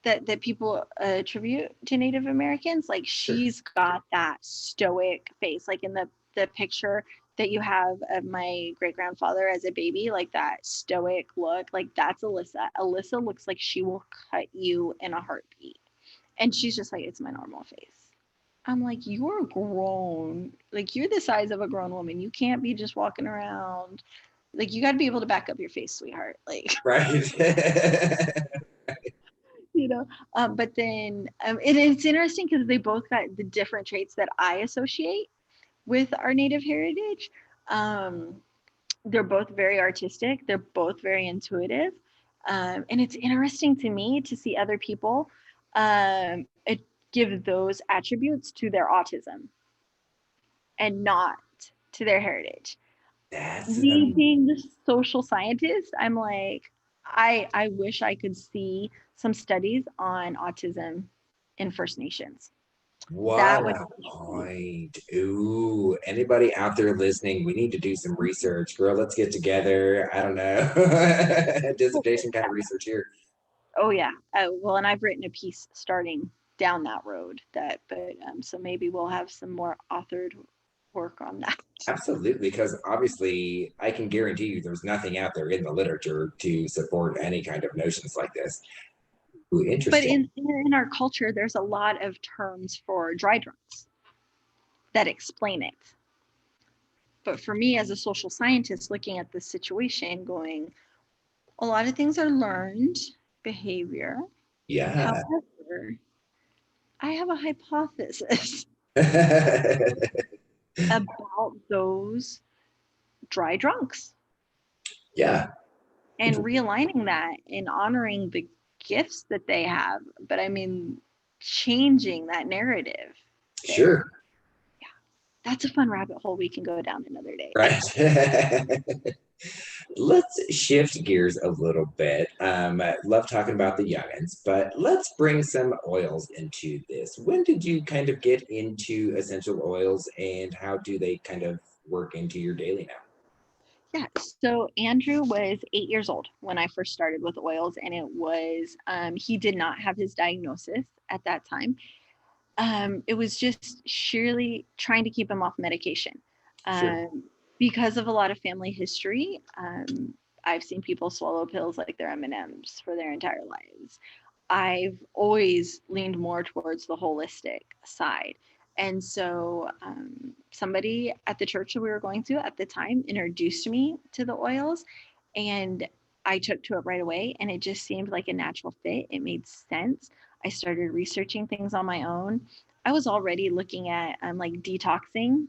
that people attribute to Native Americans. Like sure. she's got that stoic face, like in the picture that you have of my great grandfather as a baby, like that stoic look. Like that's Alyssa. Alyssa looks like she will cut you in a heartbeat, and she's just like, it's my normal face. I'm like, you're grown. Like you're the size of a grown woman. You can't be just walking around. Like you got to be able to back up your face, sweetheart. Like Right. you know but then and it's interesting because they both got the different traits that I associate with our native heritage. um, they're both very artistic, they're both very intuitive, and it's interesting to me to see other people give those attributes to their autism and not to their heritage. That's Me being the social scientist, I'm like, I wish I could see some studies on autism in First Nations. what That would a be point. Ooh, anybody out there listening, we need to do some research. Girl, let's get together. I don't know. Dissertation kind of research here. oh yeah. Well, and I've written a piece starting down that road that, but so maybe we'll have some more authored work on that. Absolutely, because obviously I can guarantee you there's nothing out there in the literature to support any kind of notions like this. Ooh, But interesting. in our culture, there's a lot of terms for dry drunks that explain it. But for me as a social scientist looking at this situation going, a lot of things are learned behavior. Yeah. However, I have a hypothesis about those dry drunks Yeah. and realigning that and honoring the gifts that they have. But I mean, changing that narrative there. Sure. Yeah, that's a fun rabbit hole we can go down another day. Right. Let's shift gears a little bit. I love talking about the youngins, but let's bring some oils into this. When did you kind of get into essential oils and how do they kind of work into your daily now? Yeah, so Andrew was 8 years old when I first started with oils, and it was, he did not have his diagnosis at that time. It was just sheerly trying to keep him off medication. Sure. Um, because of a lot of family history, I've seen people swallow pills like they're M&Ms for their entire lives. I've always leaned more towards the holistic side. And so somebody at the church that we were going to at the time introduced me to the oils, and I took to it right away, and it just seemed like a natural fit. It made sense. I started researching things on my own. I was already looking at like detoxing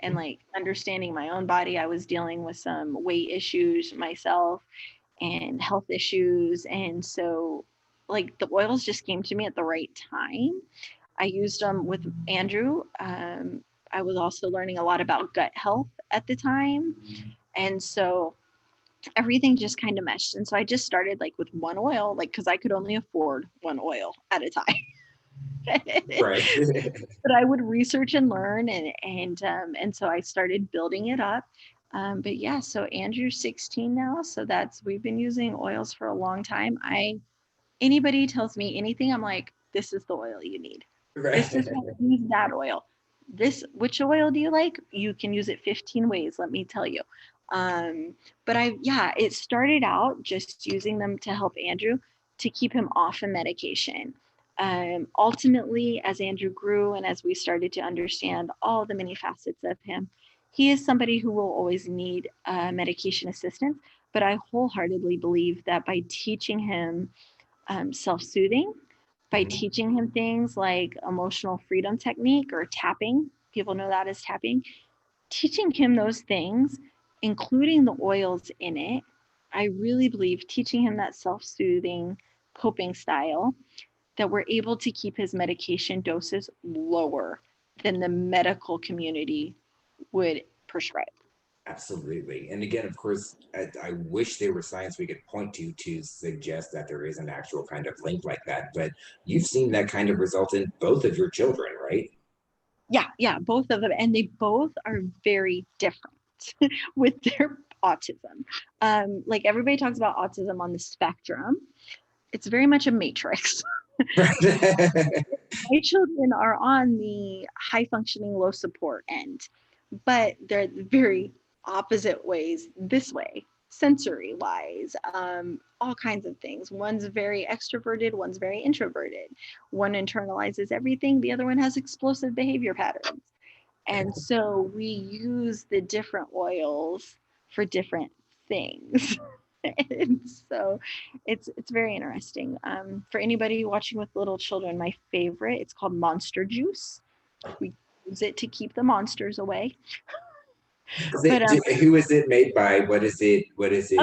and like understanding my own body. I was dealing with some weight issues myself and health issues. And so, like, the oils just came to me at the right time. I used them with Andrew. I was also learning a lot about gut health at the time. And so, everything just kind of meshed. And so, I just started like with one oil, like, because I could only afford one oil at a time. Right. But I would research and learn, and so I started building it up. But yeah, so Andrew's 16 now, so that's we've been using oils for a long time. I Anybody tells me anything, I'm like, this is the oil you need. This is Right. how to use that oil. This which oil do you like? You can use it 15 ways, let me tell you. But it started out just using them to help Andrew to keep him off of medication. Ultimately, as Andrew grew and as we started to understand all the many facets of him, he is somebody who will always need medication assistance. But I wholeheartedly believe that by teaching him self-soothing, by Mhm. teaching him things like emotional freedom technique or tapping, people know that as tapping, teaching him those things, including the oils in it, I really believe teaching him that self-soothing coping style, that we're able to keep his medication doses lower than the medical community would prescribe. Absolutely. And again, of course, I wish there was science we could point to suggest that there is an actual kind of link like that. But you've seen that kind of result in both of your children, right? Yeah, both of them, and they both are very different with their autism. Like everybody talks about autism on the spectrum, it's very much a matrix. Right. My children are on the high functioning, low support end, but they're very opposite ways this way, sensory wise, all kinds of things. One's very extroverted, one's very introverted. One internalizes everything, the other one has explosive behavior patterns. And so we use the different oils for different things. And so it's very interesting. For anybody watching with little children, my favorite, it's called Monster Juice. We use it to keep the monsters away. Is But who is it made by? What is it? What is it?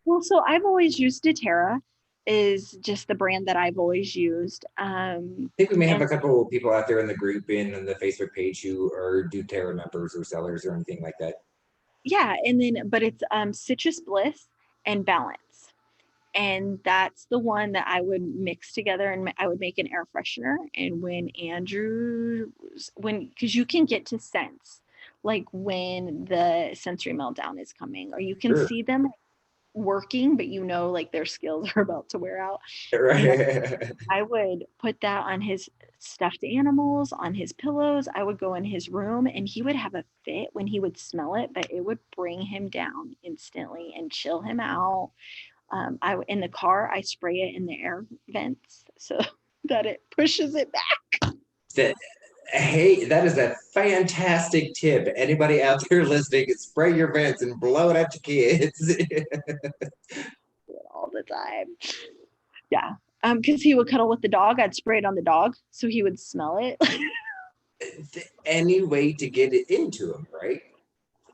well, so I've always used doTERRA is just the brand that I've always used. I think we may have And a couple of people out there in the group and on the Facebook page who are doTERRA members or sellers or anything like that. yeah, and then but it's citrus bliss and balance. And that's the one that I would mix together, and I would make an air freshener. And because you can get to sense like when the sensory meltdown is coming, or you can Sure. see them working, but you know, like their skills are about to wear out. You know, Right. I would put that on his stuffed animals, on his pillows. I would go in his room and he would have a fit when he would smell it, but it would bring him down instantly and chill him out. In the car, I spray it in the air vents so that it pushes it back. That, hey, that is a fantastic tip. Anybody out there listening, spray your vents and blow it at your kids. All the time. Yeah. Because he would cuddle with the dog, I'd spray it on the dog so he would smell it. Any way to get it into them, right?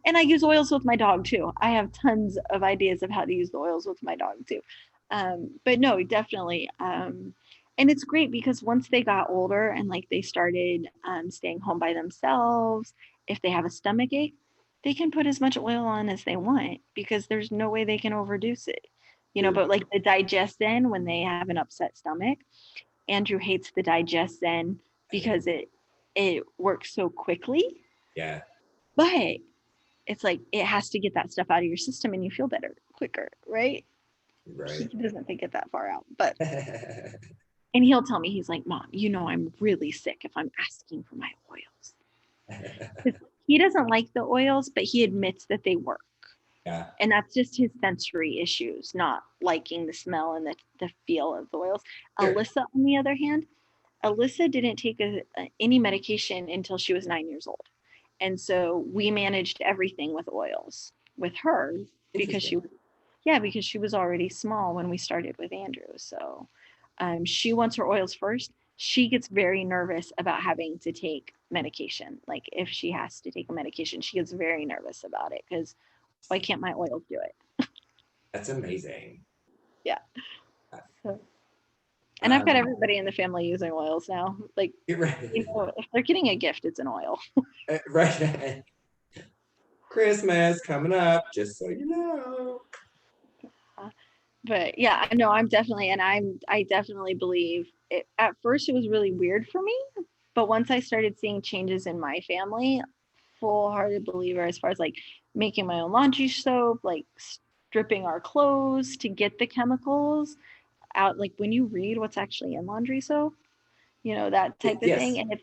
And I use oils with my dog too. I have tons of ideas of how to use the oils with my dog too. But no, definitely. And it's great because once they got older and like they started staying home by themselves, if they have a stomach ache, they can put as much oil on as they want because there's no way they can overduce it. You know, Sure. but like the digestin, when they have an upset stomach, Andrew hates the digestin because it works so quickly. Yeah. But it's like it has to get that stuff out of your system and you feel better quicker, right? He Right. doesn't think it that far out, but and he'll tell me, he's like, Mom, you know I'm really sick if I'm asking for my oils. He doesn't like the oils, but he admits that they work. Yeah. And that's just his sensory issues, not liking the smell and the feel of the oils. Sure. Alyssa, on the other hand, Alyssa didn't take any medication until she was 9 years old. And so we managed everything with oils with her because Interesting. because she was already small when we started with Andrew. So she wants her oils first. She gets very nervous about having to take medication. Like if she has to take a medication, she gets very nervous about it because why can't my oils do it? That's amazing. Yeah. So, and I've got Um, everybody in the family using oils now. Like, you right. know, if they're getting a gift, it's an oil. Right. Christmas coming up, just so you know. But yeah, no, I'm definitely, and I definitely believe it. At first, it was really weird for me, but once I started seeing changes in my family, full-hearted believer as far as like making my own laundry soap, like stripping our clothes to get the chemicals out. Like when you read what's actually in laundry soap, you know, that type of thing, Yes.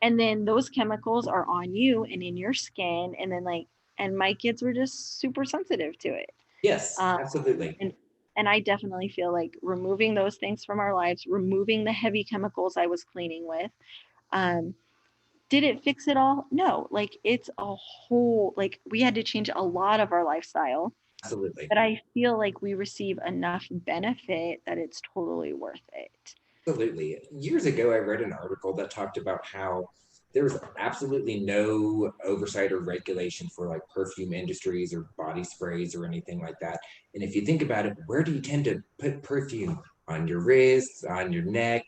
and then those chemicals are on you and in your skin, and then like, and my kids were just super sensitive to it. Yes. Um, Absolutely. and and I definitely feel like removing those things from our lives, removing the heavy chemicals I was cleaning with, um, did it fix it all? No. Like it's a whole, like we had to change a lot of our lifestyle, Absolutely. but I feel like we receive enough benefit that it's totally worth it. Absolutely. Years ago, I read an article that talked about how there was absolutely no oversight or regulation for like perfume industries or body sprays or anything like that. And if you think about it, where do you tend to put perfume? On your wrists, on your neck.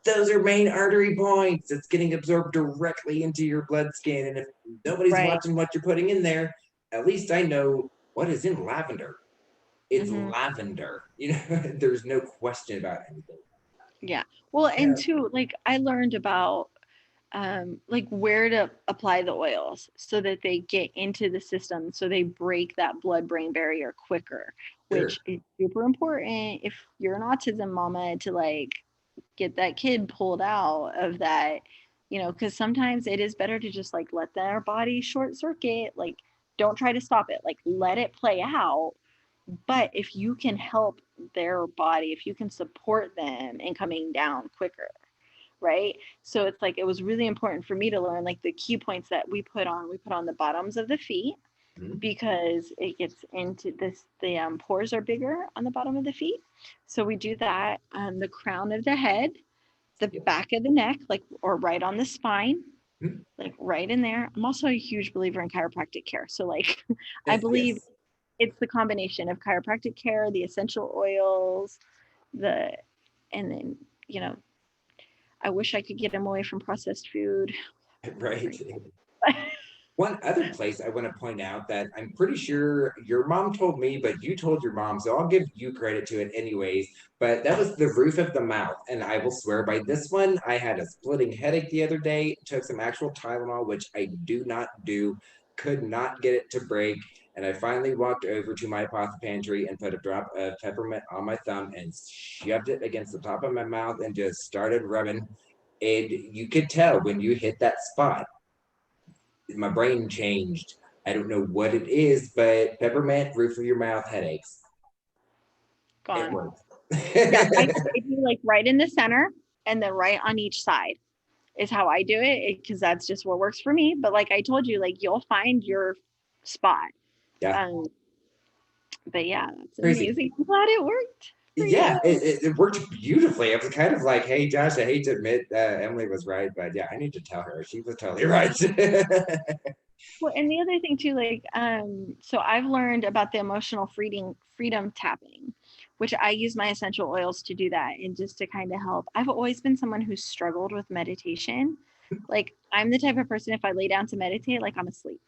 Those are main artery points. It's getting absorbed directly into your blood skin. And if nobody's Right. watching what you're putting in there, at least I know what is in lavender. It's Mm-hmm. lavender. You know, there's no question about anything. Yeah. Well, Yeah, and two, like I learned about like where to apply the oils so that they get into the system so they break that blood brain barrier quicker, sure. which is super important if you're an autism mama to like get that kid pulled out of that, you know, because sometimes it is better to just like let their body short circuit, like don't try to stop it, like let it play out. But if you can help their body, if you can support them in coming down quicker, right? So it's like it was really important for me to learn like the key points that we put on the bottoms of the feet Mhm. because it gets into this, the pores are bigger on the bottom of the feet, so we do that. The crown of the head, the Yep. back of the neck, like, or right on the spine, Mhm. like right in there. I'm also a huge believer in chiropractic care, so like I believe Yes. it's the combination of chiropractic care, the essential oils, the, and then, you know, I wish I could get him away from processed food. Right. One other place I want to point out that I'm pretty sure your mom told me, but you told your mom, so I'll give you credit to it anyways. But that was the roof of the mouth. And I will swear by this one, I had a splitting headache the other day, took some actual Tylenol, which I do not do, could not get it to break. And I finally walked over to my apothecary and put a drop of peppermint on my thumb and shoved it against the top of my mouth and just started rubbing. And you could tell when you hit that spot, my brain changed. I don't know what it is, but peppermint, roof of your mouth, headaches. It Gone. works. Yeah, I do like right in the center and then right on each side is how I do it because that's just what works for me. But like I told you, like you'll find your spot. Yeah, Um, but yeah, that's crazy. amazing. I'm glad it worked for Yeah, you. it worked beautifully. I was kind of like, hey, Josh, I hate to admit Emily was right, but yeah, I need to tell her. She was totally right. Well, and the other thing too, like, so I've learned about the emotional freedom tapping, which I use my essential oils to do that and just to kind of help. I've always been someone who's struggled with meditation. Like, I'm the type of person, if I lay down to meditate, like I'm asleep.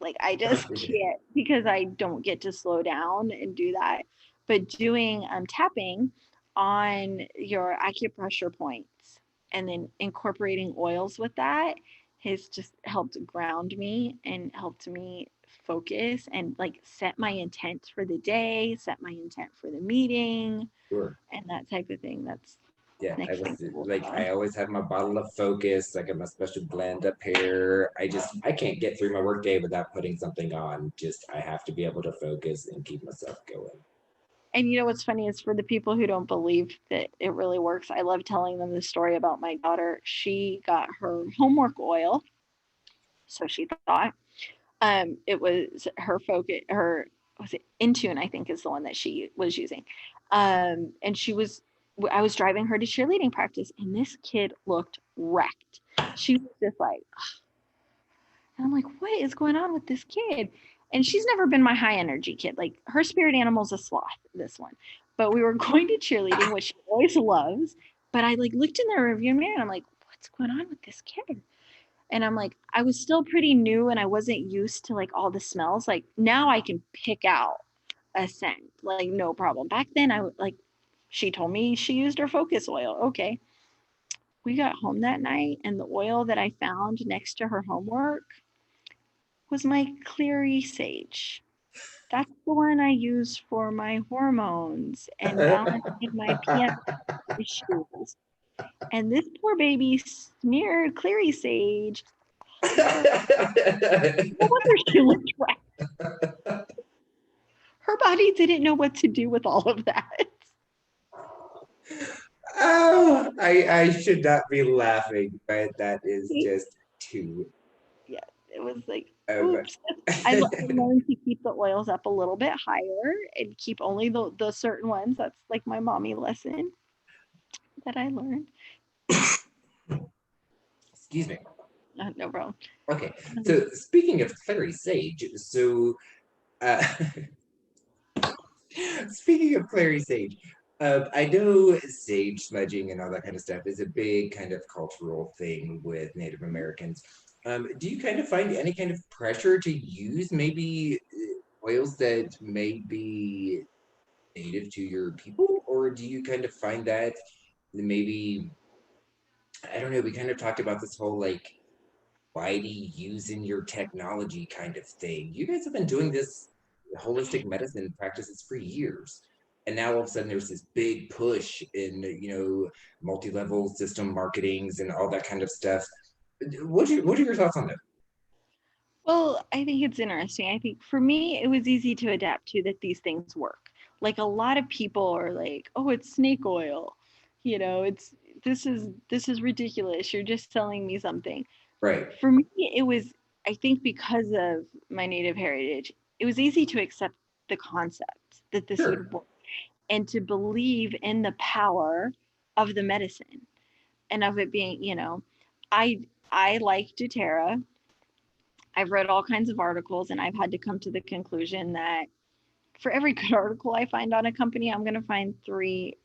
Like I just can't because I don't get to slow down and do that. But doing tapping on your acupressure points and then incorporating oils with that has just helped ground me and helped me focus and like set my intent for the day, set my intent for the meeting, Sure. and that type of thing. That's Yeah, I next thing was to work like, on. I always have my bottle of focus. I got my special blend up here. I can't get through my workday without putting something on. Just, I have to be able to focus and keep myself going. And you know what's funny is for the people who don't believe that it really works, I love telling them the story about my daughter. She got her homework oil, so she thought it was her focus. Her was it Intune? I think is the one that she was using. And she was. I was driving her to cheerleading practice, and this kid looked wrecked. She was just like, and I'm like, what is going on with this kid? And she's never been my high energy kid. Like her spirit animal's a sloth, this one. But we were going to cheerleading, which she always loves. But I like looked in the review mirror and I'm like, what's going on with this kid? And I'm like, I was still pretty new and I wasn't used to like all the smells. Like now I can pick out a scent, like no problem. Back then I would like she told me she used her focus oil. Okay. We got home that night and the oil that I found next to her homework was my clary sage. That's the one I use for my hormones and balancing my PMS issues. And this poor baby smeared clary sage all over. No wonder she looked right. Her body didn't know what to do with all of that. Oh, I should not be laughing, but that is just too. Yeah, it was like, Um, oops. I learned to keep the oils up a little bit higher and keep only the certain ones. That's like my mommy lesson that I learned. excuse me. No problem. Okay, so speaking of clary sage, so uh, speaking of clary sage, I know sage smudging and all that kind of stuff is a big kind of cultural thing with Native Americans. Do you kind of find any kind of pressure to use maybe oils that may be native to your people, or do you kind of find that maybe, I don't know, we kind of talked about this whole like whitey using your technology kind of thing. You guys have been doing this holistic medicine practices for years. And now all of a sudden there's this big push in, multi-level system marketings and all that kind of stuff. What are your thoughts on that? Well, I think it's interesting. I think for me, it was easy to adapt to that these things work. Like a lot of people are like, "Oh, it's snake oil," it's this is ridiculous. You're just selling me something. Right. For me, it was. I think because of my native heritage, it was easy to accept the concept that this Sure. would work and to believe in the power of the medicine and of it being, I like doTERRA. I've read all kinds of articles and I've had to come to the conclusion that for every good article I find on a company, I'm going to find three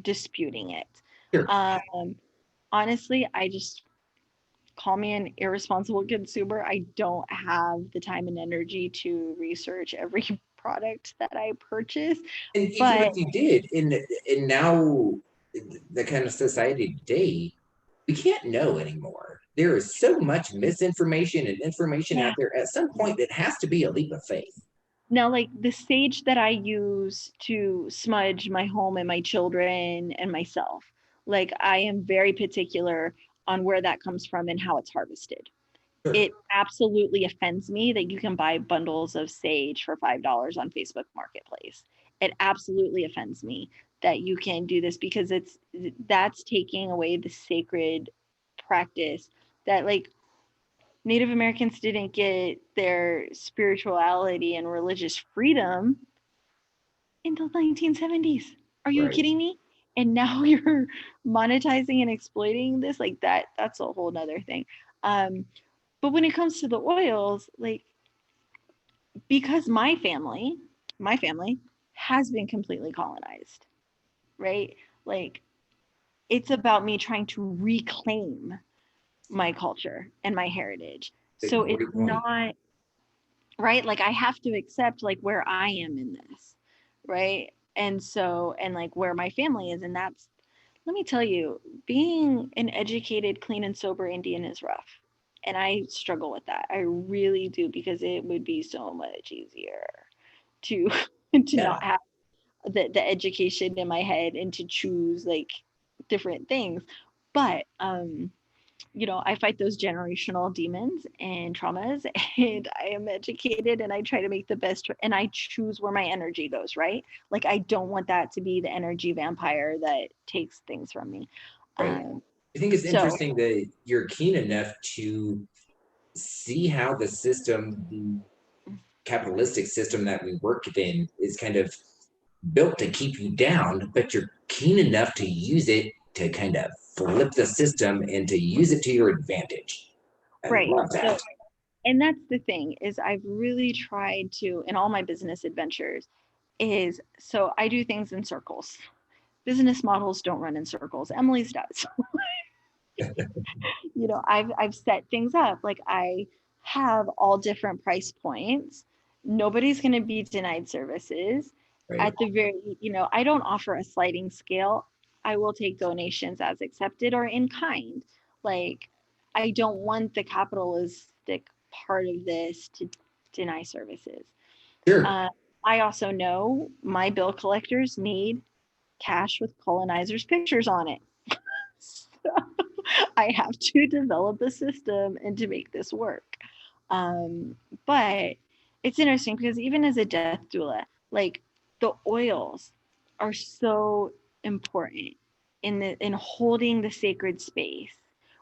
disputing it. Sure. Um, honestly, I just call me an irresponsible consumer. I don't have the time and energy to research every product that I purchase. And even But if you did, in now the kind of society today, we can't know anymore. There is so much misinformation and information yeah, out there. At some point, it has to be a leap of faith. now like the sage that I use to smudge my home and my children and myself, like I am very particular on where that comes from and how it's harvested. Sure. It absolutely offends me that you can buy bundles of sage for $5 on Facebook Marketplace. It absolutely offends me that you can do this because that's taking away the sacred practice that like Native Americans didn't get their spirituality and religious freedom until the 1970s. Are you Right. kidding me? And now you're monetizing and exploiting this like that's a whole nother thing. um but when it comes to the oils, like because my family has been completely colonized, right? Like it's about me trying to reclaim my culture and my heritage. So it's Great point. not right. Like I have to accept like where I am in this, right? And so, and like where my family is. And that's, let me tell you, being an educated, clean and sober Indian is rough. And I struggle with that. I really do, because it would be so much easier to to Yeah. not have the education in my head and to choose like different things. But I fight those generational demons and traumas, and I am educated and I try to make the best and I choose where my energy goes, right? Like I don't want that to be the energy vampire that takes things from me. Right. Um, I think it's so interesting that you're keen enough to see how the system, the capitalistic system that we work in, is kind of built to keep you down, but you're keen enough to use it to kind of flip the system and to use it to your advantage. I right. love So that. and that's the thing is I've really tried to in all my business adventures is so I do things in circles. Business models don't run in circles. Emily's does. I've set things up like I have all different price points. Nobody's going to be denied services. Right. At the very, I don't offer a sliding scale. I will take donations as accepted or in kind. Like I don't want the capitalistic part of this to deny services. Sure. uh, I also know my bill collectors need cash with colonizers pictures on it. So I have to develop a system and to make this work. But it's interesting because even as a death doula, like the oils are so important in holding the sacred space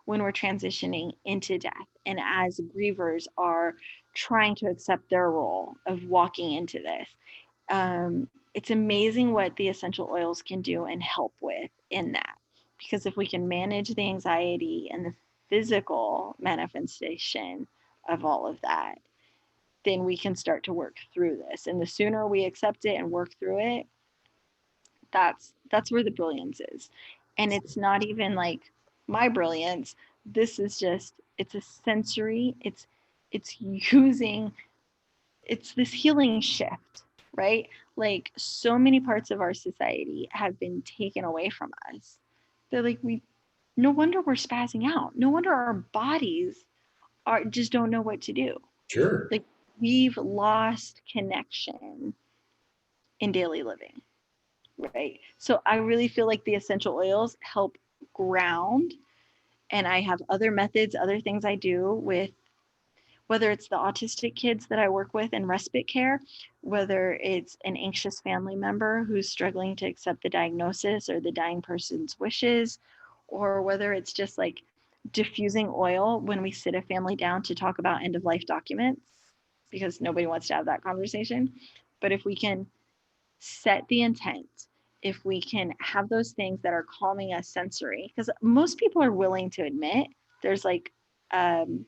when we're transitioning into death and as grievers are trying to accept their role of walking into this. It's amazing what the essential oils can do and help with in that. Because if we can manage the anxiety and the physical manifestation of all of that, then we can start to work through this. And the sooner we accept it and work through it, that's where the brilliance is. And it's not even like my brilliance. This is just it's a sensory, it's using it's this healing shift, right? Like so many parts of our society have been taken away from us. They're like we no wonder we're spazzing out. No wonder our bodies are just don't know what to do. Sure. Like we've lost connection in daily living, right? So I really feel like the essential oils help ground, and I have other methods, other things I do with whether it's the autistic kids that I work with in respite care, whether it's an anxious family member who's struggling to accept the diagnosis or the dying person's wishes, or whether it's just like diffusing oil when we sit a family down to talk about end of life documents because nobody wants to have that conversation. But if we can set the intent, if we can have those things that are calming us sensory, because most people are willing to admit there's like um,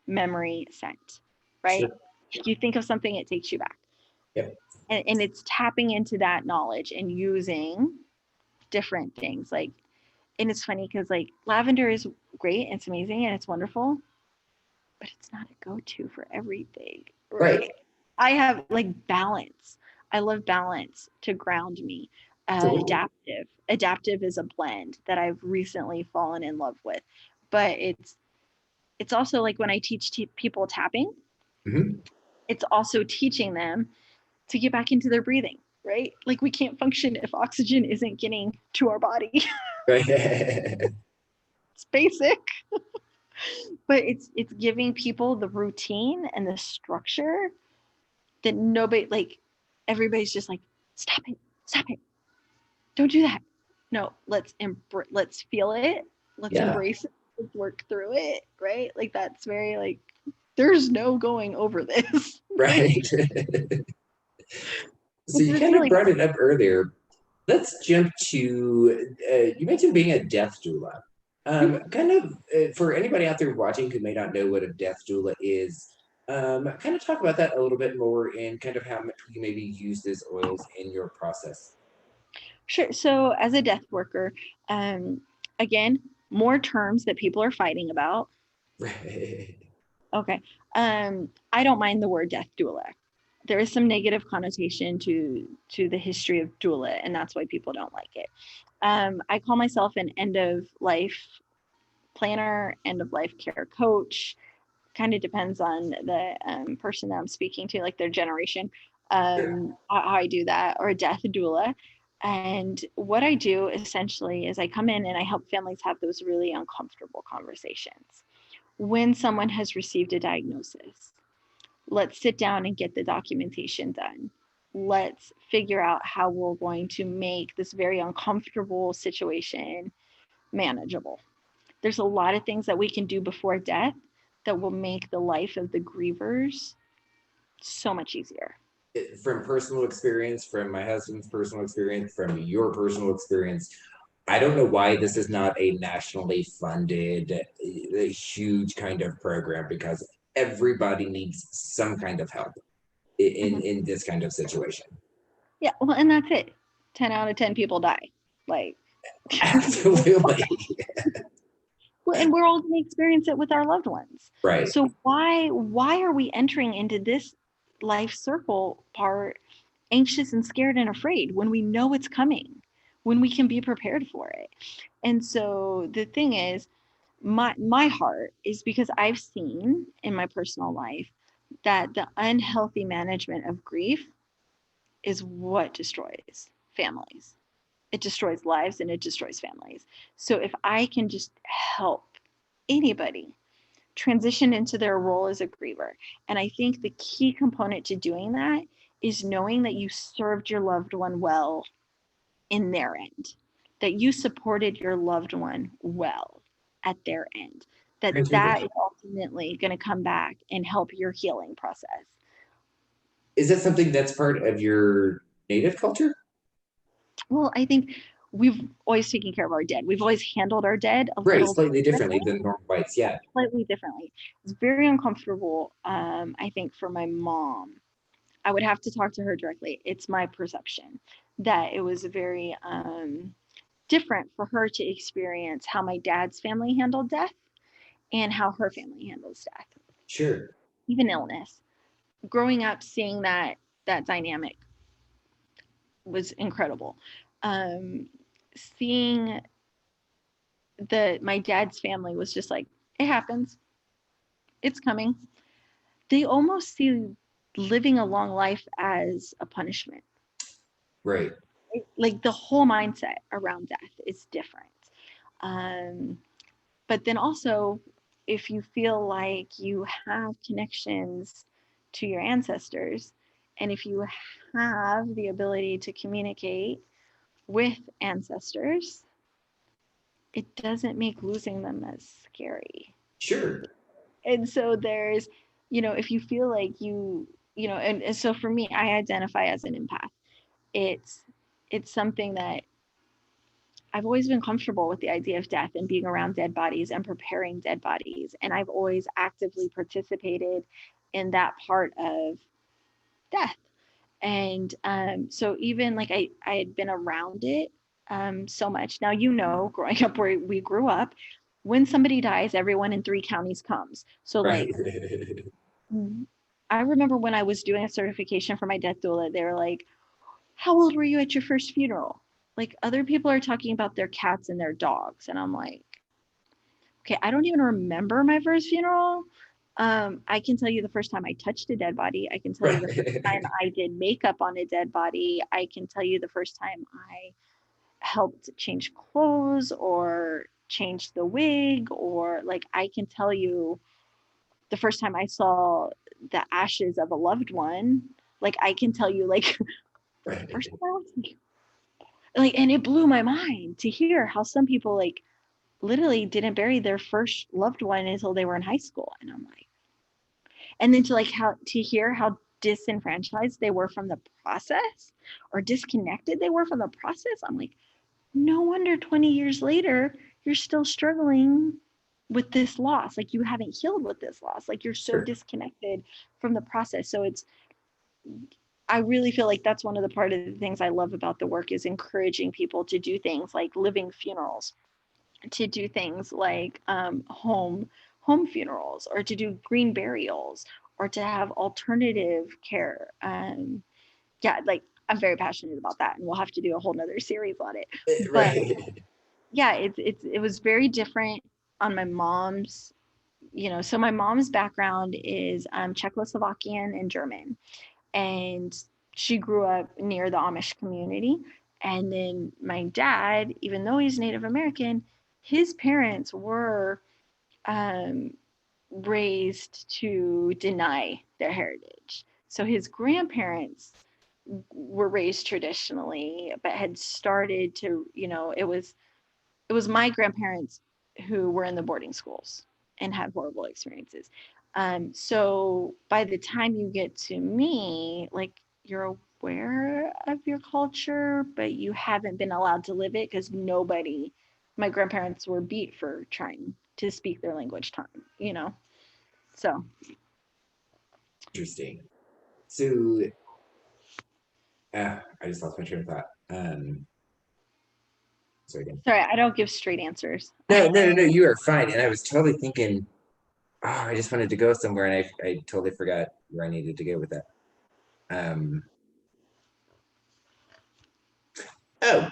memory scent, right? Sure. If you think of something, it takes you back. Yep. And it's tapping into that knowledge and using different things. Like And it's funny because like lavender is great, it's amazing, and it's wonderful, but it's not a go-to for everything, Right. right? I have like balance. I love balance to ground me. Cool. Adaptive is a blend that I've recently fallen in love with, but it's also like when I teach people tapping, Hmm. it's also teaching them to get back into their breathing, right? Like we can't function if oxygen isn't getting to our body. Right. It's basic, but it's giving people the routine and the structure that nobody, like everybody's just like, stop it, don't do that. No, let's feel it, let's Yeah. embrace it, let's work through it, right? Like that's very like there's no going over this. Like Right. So you it's kind of really brought it up earlier. Let's jump to, you mentioned being a death doula. Kind of, for anybody out there watching who may not know what a death doula is, kind of talk about that a little bit more and kind of how much you maybe use these oils in your process. sure. So as a death worker, again, more terms that people are fighting about. Right. Okay. I don't mind the word death doula. There is some negative connotation to the history of doula, and that's why people don't like it. I call myself an end of life planner, end of life care coach. Kind of depends on the person that I'm speaking to, like their generation, Sure. how I do that, or a death doula. And what I do essentially is I come in and I help families have those really uncomfortable conversations when someone has received a diagnosis. Let's sit down and get the documentation done. Let's figure out how we're going to make this very uncomfortable situation manageable. There's a lot of things that we can do before death that will make the life of the grievers so much easier. From personal experience, from my husband's personal experience, from your personal experience, I don't know why this is not a nationally funded, a huge kind of program because everybody needs some kind of help Mhm. in this kind of situation. Yeah, well, and that's it. 10 out of 10 people die. Like, Absolutely. well, and we're all going to experience it with our loved ones. Right. So why are we entering into this life circle part anxious and scared and afraid when we know it's coming, when we can be prepared for it? And so the thing is, my heart is because I've seen in my personal life that the unhealthy management of grief is what destroys families. It destroys lives and it destroys families. So if I can just help anybody transition into their role as a griever, and I think the key component to doing that is knowing that you served your loved one well in their end, that you supported your loved one well at their end, that is ultimately going to come back and help your healing process. Is that something that's part of your native culture? Well, I think we've always taken care of our dead. We've always handled our dead a Right, little slightly differently differently, than normal whites. Yeah, slightly differently. It's very uncomfortable, I think, for my mom. I would have to talk to her directly. It's my perception that it was very different for her to experience how my dad's family handled death and how her family handles death, sure. even illness. Growing up, seeing that dynamic was incredible. Um, Seeing my dad's family was just like, it happens, it's coming. They almost see living a long life as a punishment. Right. Like the whole mindset around death is different. Um, but then also, if you feel like you have connections to your ancestors, and if you have the ability to communicate with ancestors, it doesn't make losing them as scary. Sure. And so there's, if you feel like and so for me, I identify as an empath. It's something that I've always been comfortable with, the idea of death and being around dead bodies and preparing dead bodies, and I've always actively participated in that part of death. And so even like I had been around it so much. Now, growing up where we grew up, when somebody dies, everyone in 3 counties comes. So Right. like, I remember when I was doing a certification for my death doula, they were like, how old were you at your first funeral? Like, other people are talking about their cats and their dogs. And I'm like, okay, I don't even remember my first funeral. I can tell you the first time I touched a dead body. I can tell you the first time Right. I did makeup on a dead body. I can tell you the first time I helped change clothes or change the wig, or like, I can tell you the first time I saw the ashes of a loved one. Like, I can tell you, like, the first time I was like, and it blew my mind to hear how some people like literally didn't bury their first loved one until they were in high school. And I'm like, and then to like how to hear how disenfranchised they were from the process or disconnected they were from the process. I'm like, no wonder 20 years later you're still struggling with this loss. Like, you haven't healed with this loss. Like, you're so Sure. disconnected from the process. So it's, I really feel like that's one of the part of the things I love about the work is encouraging people to do things like living funerals, to do things like home funerals, or to do green burials, or to have alternative care. Yeah, like, I'm very passionate about that, and we'll have to do a whole nother series on it. But Right. yeah, it was very different on my mom's. So my mom's background is Czechoslovakian and German, and she grew up near the Amish community. And then my dad, even though he's Native American, his parents were um, raised to deny their heritage. So his grandparents were raised traditionally, but had started to, it was my grandparents who were in the boarding schools and had horrible experiences. So by the time you get to me, like, you're aware of your culture, but you haven't been allowed to live it because my grandparents were beat for trying to speak their language time, you know? So, Interesting. So, I just lost my train of thought. So again. sorry, I don't give straight answers. No, no, no, no, you are fine. And I was totally thinking, oh, I just wanted to go somewhere and I totally forgot where I needed to go with that. Um, oh,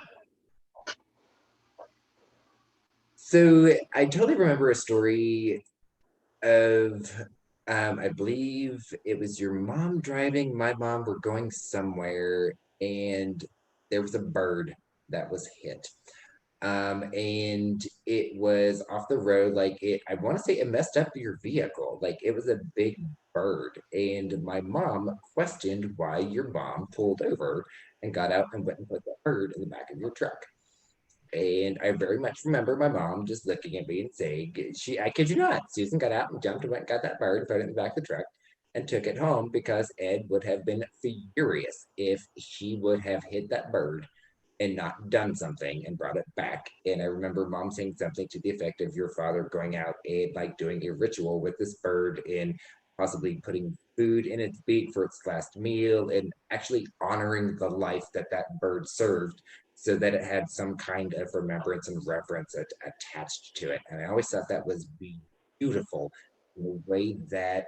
so I totally remember a story of, I believe it was your mom driving, my mom were going somewhere, and there was a bird that was hit. And it was off the road. Like, I want to say it messed up your vehicle. Like, it was a big bird. And my mom questioned why your mom pulled over and got out and went and put the bird in the back of your truck. And I very much remember my mom just looking at me and saying, I kid you not, Susan got out and jumped and went and got that bird and put it in the back of the truck and took it home because Ed would have been furious if she would have hit that bird and not done something and brought it back. And I remember mom saying something to the effect of your father going out and like doing a ritual with this bird and possibly putting food in its beak for its last meal and actually honoring the life that that bird served so that it had some kind of remembrance and reverence attached to it. And I always thought that was beautiful, the way that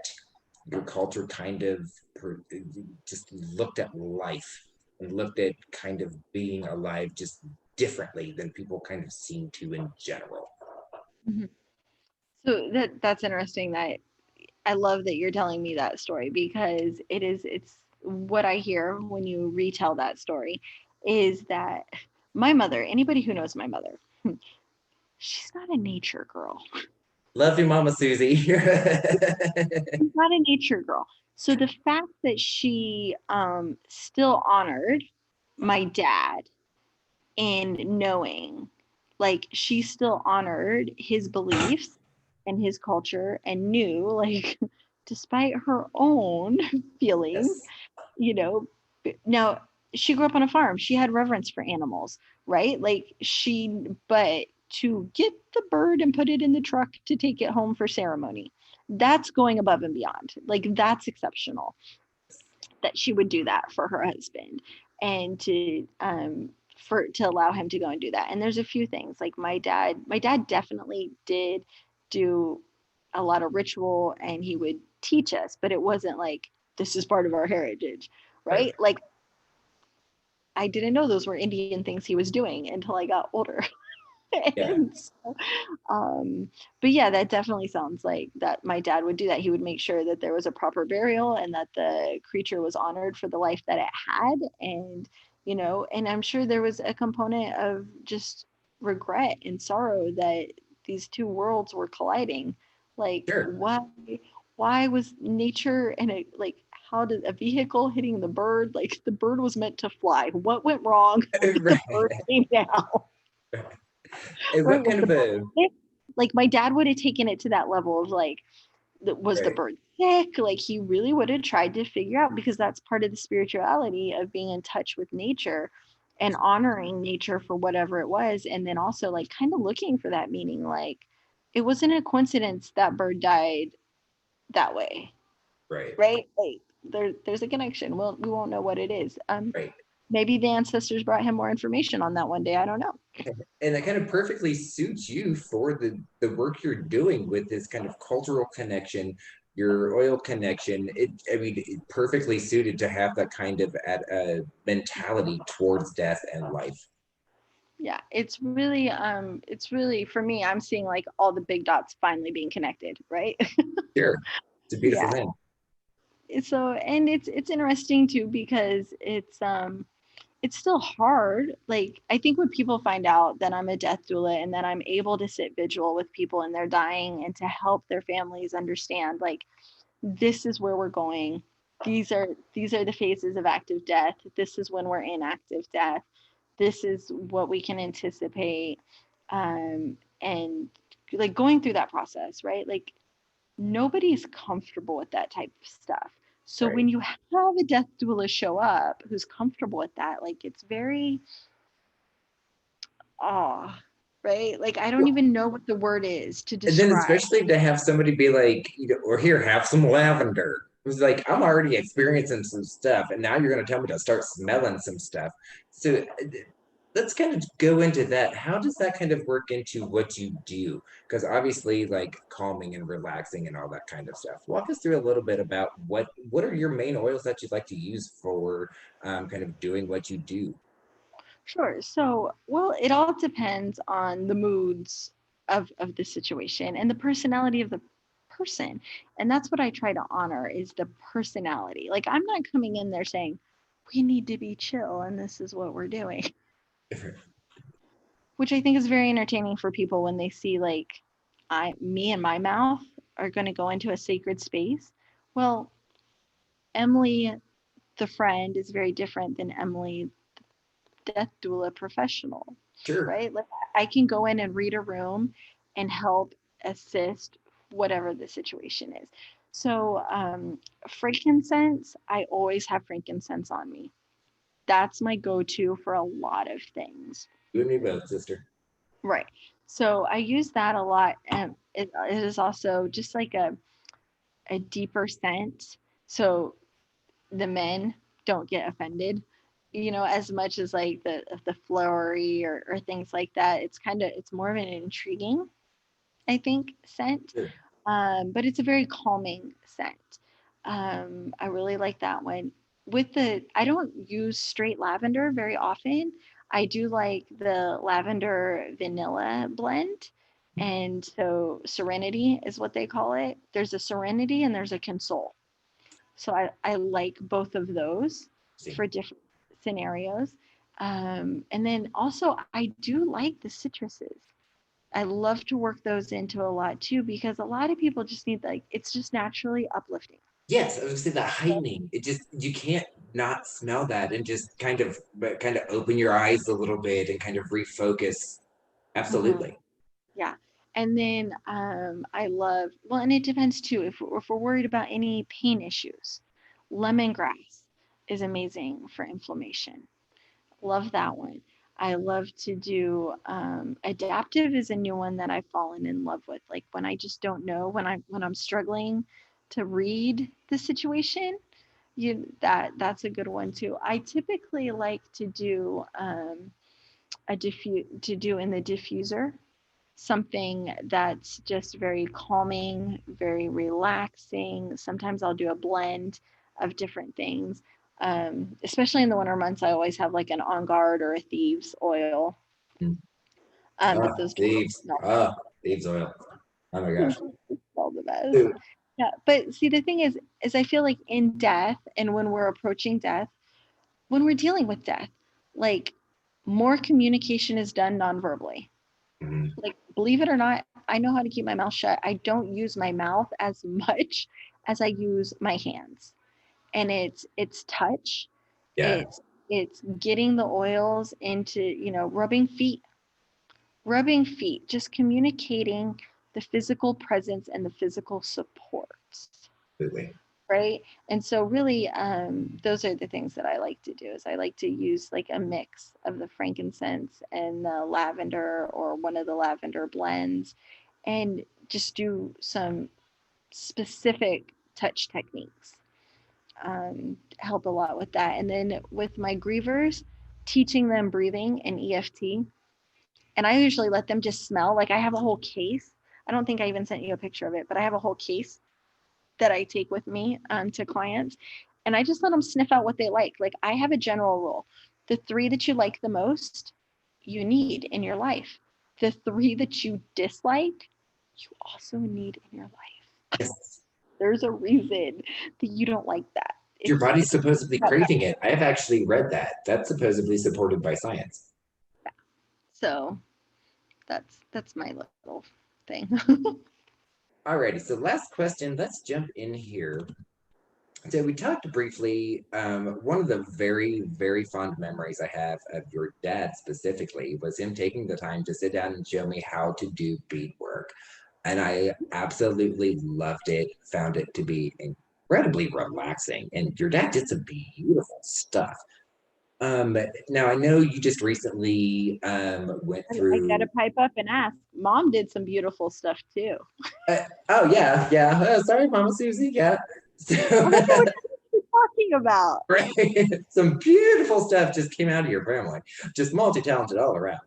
your culture kind of just looked at life and looked at kind of being alive just differently than people kind of seem to in general. Mhm. So that's interesting. That I love that you're telling me that story, because it's what I hear when you retell that story is that my mother, anybody who knows my mother, she's not a nature girl. Love you, Mama Susie. She's not a nature girl. So the fact that she still honored my dad in knowing, like, she still honored his beliefs and his culture and knew, like, despite her own feelings, Yes. you know. Now, she grew up on a farm. She had reverence for animals, right? Like, but to get the bird and put it in the truck to take it home for ceremony, that's going above and beyond. Like, that's exceptional that she would do that for her husband. And to to allow him to go and do that. And there's a few things, like my dad definitely did do a lot of ritual, and he would teach us, but it wasn't like this is part of our heritage, Right. right? Like I didn't know those were Indian things he was doing until I got older. Yeah. And so, but yeah, that definitely sounds like that my dad would do that. He would make sure that there was a proper burial and that the creature was honored for the life that it had. And, and I'm sure there was a component of just regret and sorrow that these two worlds were colliding. Like, Sure. why was nature and how did a vehicle hitting the bird? Like the bird was meant to fly. What went wrong when the bird Right. came down? And Right? what Was kind the of bird a sick? Like my dad would have taken it to that level of like, was the right, bird sick? Like he really would have tried to figure out, because that's part of the spirituality of being in touch with nature and honoring nature for whatever it was. And then also like kind of looking for that meaning. Like it wasn't a coincidence that bird died that way, right, right? Like there's a connection. We won't know what it is. right. Maybe the ancestors brought him more information on that one day. I don't know. And that kind of perfectly suits you for the work you're doing with this kind of cultural connection, your oil connection. I mean, it perfectly suited to have that kind of mentality towards death and life. Yeah, it's really for me, I'm seeing like all the big dots finally being connected, right? Sure, it's a beautiful Yeah. thing. So and it's interesting too, because it's still hard. Like I think when people find out that I'm a death doula and that I'm able to sit vigil with people and they're dying and to help their families understand like this is where we're going. These are the phases of active death. This is when we're in active death. This is what we can anticipate. And like going through that process, right? Like nobody's comfortable with that type of stuff. So Right. when you have a death doula show up who's comfortable with that, like it's very awe, right? Like I don't even know what the word is to And then describe. especially to have somebody be like, or here, have some lavender. It was like, I'm already experiencing some stuff, and now you're going to tell me to start smelling some stuff. So let's kind of go into that. How does that kind of work into what you do? Because obviously, like calming and relaxing and all that kind of stuff. Walk us through a little bit about what are your main oils that you'd like to use for kind of doing what you do. Sure. So, well, it all depends on the moods of the situation and the personality of the person. And that's what I try to honor is the personality. Like I'm not coming in there saying, we need to be chill and this is what we're doing, which I think is very entertaining for people when they see like me and my mouth are going to go into a sacred space. Well, Emily, the friend, is very different than Emily, death doula professional, Sure. right? Like I can go in and read a room and help assist whatever the situation is. So, frankincense, I always have frankincense on me. That's my go to for a lot of things. You and me both, sister. Right. So I use that a lot. And it is also just like a deeper scent. So the men don't get offended, as much as like the flowery or things like that. It's more of an intriguing, I think, scent. Sure. But it's a very calming scent. I really like that one. I don't use straight lavender very often. I do like the lavender vanilla blend. And so serenity is what they call it. There's a serenity and there's a console. So I like both of those See. for different scenarios. And then also, I do like the citruses. I love to work those into a lot too, because a lot of people just need like, it's just naturally uplifting. Yes, I was gonna say that heightening. It just you can't not smell that and just kind of open your eyes a little bit and kind of refocus. Hmm. Absolutely. Yeah. And then I love, well, and it depends too. If we're worried about any pain issues, lemongrass is amazing for inflammation. Love that one. I love to do adaptive is a new one that I've fallen in love with. Like when I just don't know, when I'm struggling to read the situation, that's a good one too. I typically like to do to do in the diffuser, something that's just very calming, very relaxing. Sometimes I'll do a blend of different things. Especially in the winter months, I always have like an On Guard or a Thieves oil. But those Thieves. Thieves oil. Oh my gosh. smell the best. Yeah, but see, the thing is I feel like in death and when we're approaching death, when we're dealing with death, like more communication is done non-verbally. Mm-hmm. Like, believe it or not, I know how to keep my mouth shut. I don't use my mouth as much as I use my hands. And it's touch. Yeah. It's getting the oils into, rubbing feet, just communicating the physical presence and the physical support. Absolutely. Right. And so really, those are the things that I like to do is I like to use like a mix of the frankincense and the lavender or one of the lavender blends and just do some specific touch techniques. Help a lot with that. And then with my grievers, teaching them breathing and EFT. And I usually let them just smell. Like I have a whole case. I don't think I even sent you a picture of it, but I have a whole case that I take with me to clients. And I just let them sniff out what they like. Like I have a general rule. The 3 that you like the most, you need in your life. The 3 that you dislike, you also need in your life. Yes. There's a reason that you don't like that. Your body's supposedly craving it. I have actually read that. That's supposedly supported by science. So that's my little thing. Alrighty, so last question. Let's jump in here. So we talked briefly. One of the very, very fond memories I have of your dad specifically was him taking the time to sit down and show me how to do beadwork. And I absolutely loved it, found it to be incredibly relaxing. And your dad did some beautiful stuff. Now I know you just recently went I got to through. pipe up and ask. Mom did some beautiful stuff too. Oh yeah, yeah. Sorry, Mama Susie. Yeah. So, Oh, that's what we're talking about. right, some beautiful stuff just came out of your family. Just multi-talented all around.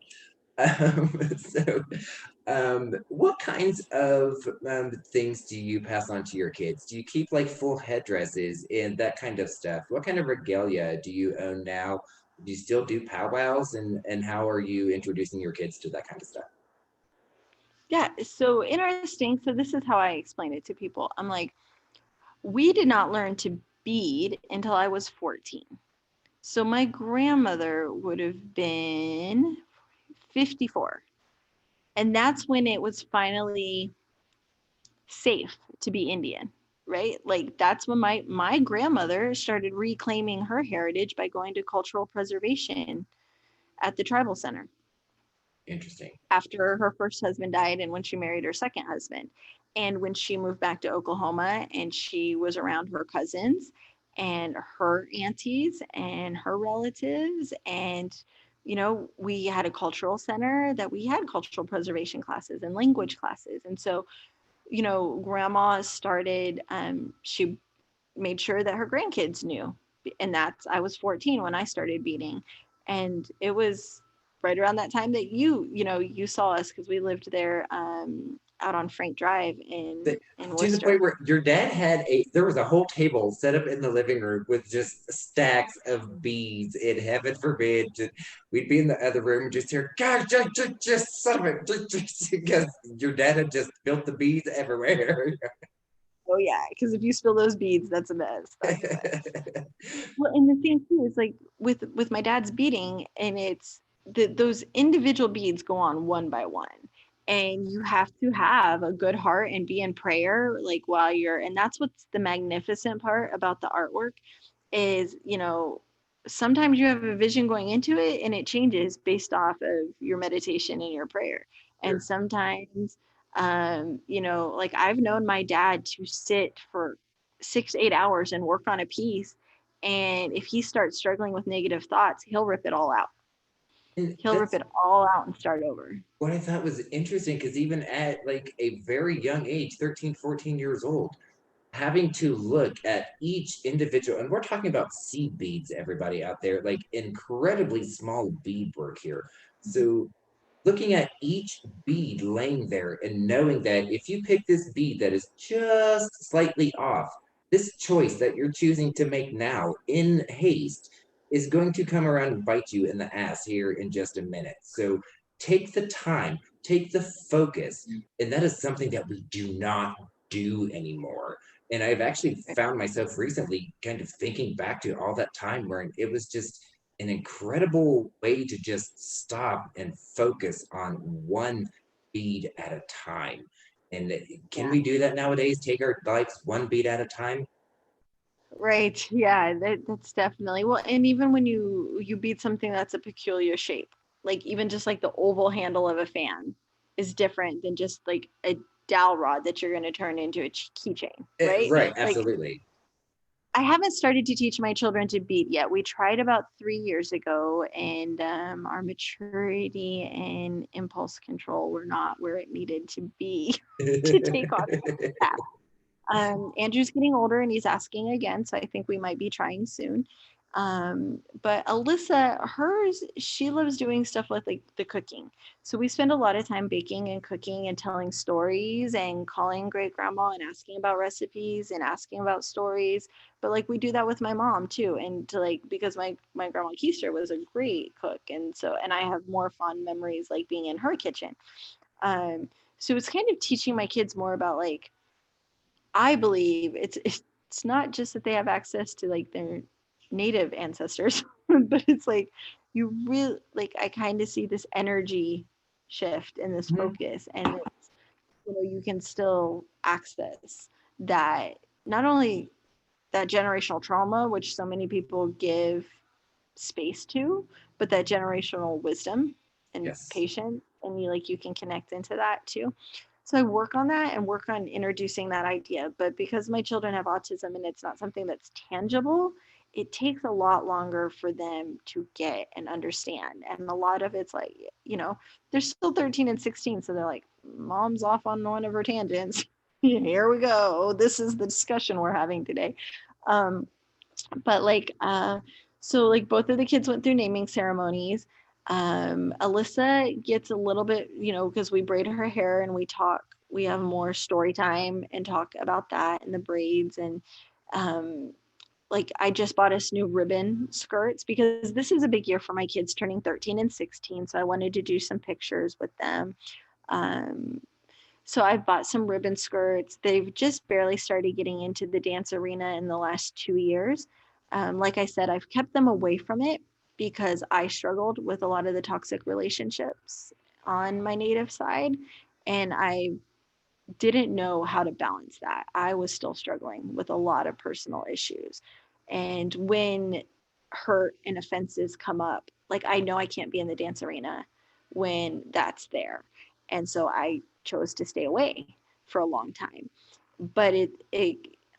So, what kinds of things do you pass on to your kids? Do you keep like full headdresses and that kind of stuff? What kind of regalia do you own now? Do you still do powwows, and how are you introducing your kids to that kind of stuff? Yeah, so interesting. So this is how I explain it to people. I'm like, we did not learn to bead until I was 14. So my grandmother would have been 54. And that's when it was finally safe to be Indian, right? Like that's when my grandmother started reclaiming her heritage by going to cultural preservation at the tribal center Interesting. after her first husband died and when she married her second husband. And when she moved back to Oklahoma and she was around her cousins and her aunties and her relatives and we had a cultural center that we had cultural preservation classes and language classes. And so, grandma started, she made sure that her grandkids knew. And I was 14 when I started beading. And it was right around that time that you saw us because we lived there out on Frank Drive in To the Worcester. point where your dad there was a whole table set up in the living room with just stacks of beads, and heaven forbid we'd be in the other room just hear God, just son of it, because your dad had just built the beads everywhere. Oh yeah, because if you spill those beads, that's a mess. That's a mess. Well, and the thing too is like with my dad's beading, and it's those individual beads go on one by one, and you have to have a good heart and be in prayer like while you're. And that's what's the magnificent part about the artwork is sometimes you have a vision going into it, and it changes based off of your meditation and your prayer, and Sure. sometimes like I've known my dad to sit for 6 8 hours and work on a piece, and if he starts struggling with negative thoughts, he'll rip it all out. And He'll rip that's it all out and start over. what I thought was interesting because even at like a very young age, 13, 14 years old, having to look at each individual, and we're talking about seed beads, everybody out there, like incredibly small bead work here. So looking at each bead laying there and knowing that if you pick this bead that is just slightly off, this choice that you're choosing to make now in haste is going to come around and bite you in the ass here in just a minute. So take the time, take the focus, and that is something that we do not do anymore. And I've actually found myself recently kind of thinking back to all that time where it was just an incredible way to just stop and focus on one bead at a time. And can Yeah. we do that nowadays? Take our lives one beat at a time? Right. Yeah, that's definitely well, and even when you beat something that's a peculiar shape, like even just like the oval handle of a fan is different than just like a dowel rod that you're going to turn into a keychain, right? Right, Like absolutely. I haven't started to teach my children to beat yet. We tried about 3 years ago, and our maturity and impulse control were not where it needed to be to take on that. Andrew's getting older and he's asking again, so I think we might be trying soon. But Alyssa, hers, she loves doing stuff with like the cooking. So we spend a lot of time baking and cooking and telling stories and calling great grandma and asking about recipes and asking about stories. But like we do that with my mom too. And to like because my grandma Keister was a great cook, and so and I have more fond memories like being in her kitchen. Um, so it's kind of teaching my kids more about like I believe it's not just that they have access to like their native ancestors, but it's like you really like I kind of see this energy shift and this Mhm. focus, and it's, you can still access that not only that generational trauma, which so many people give space to, but that generational wisdom and Yes. patience, and you can connect into that too. So I work on that and work on introducing that idea. But because my children have autism and it's not something that's tangible, it takes a lot longer for them to get and understand. And a lot of it's like, they're still 13 and 16. So they're like, mom's off on one of her tangents. Here we go. This is the discussion we're having today. Um, but so like both of the kids went through naming ceremonies. Alyssa gets a little bit, because we braid her hair and we have more story time and talk about that and the braids. And like I just bought us new ribbon skirts because this is a big year for my kids turning 13 and 16, so I wanted to do some pictures with them. Um, so I've bought some ribbon skirts. They've just barely started getting into the dance arena in the last 2 years. Like I said, I've kept them away from it because I struggled with a lot of the toxic relationships on my native side. And I didn't know how to balance that. I was still struggling with a lot of personal issues. And when hurt and offenses come up, like I know I can't be in the dance arena when that's there. And so I chose to stay away for a long time. But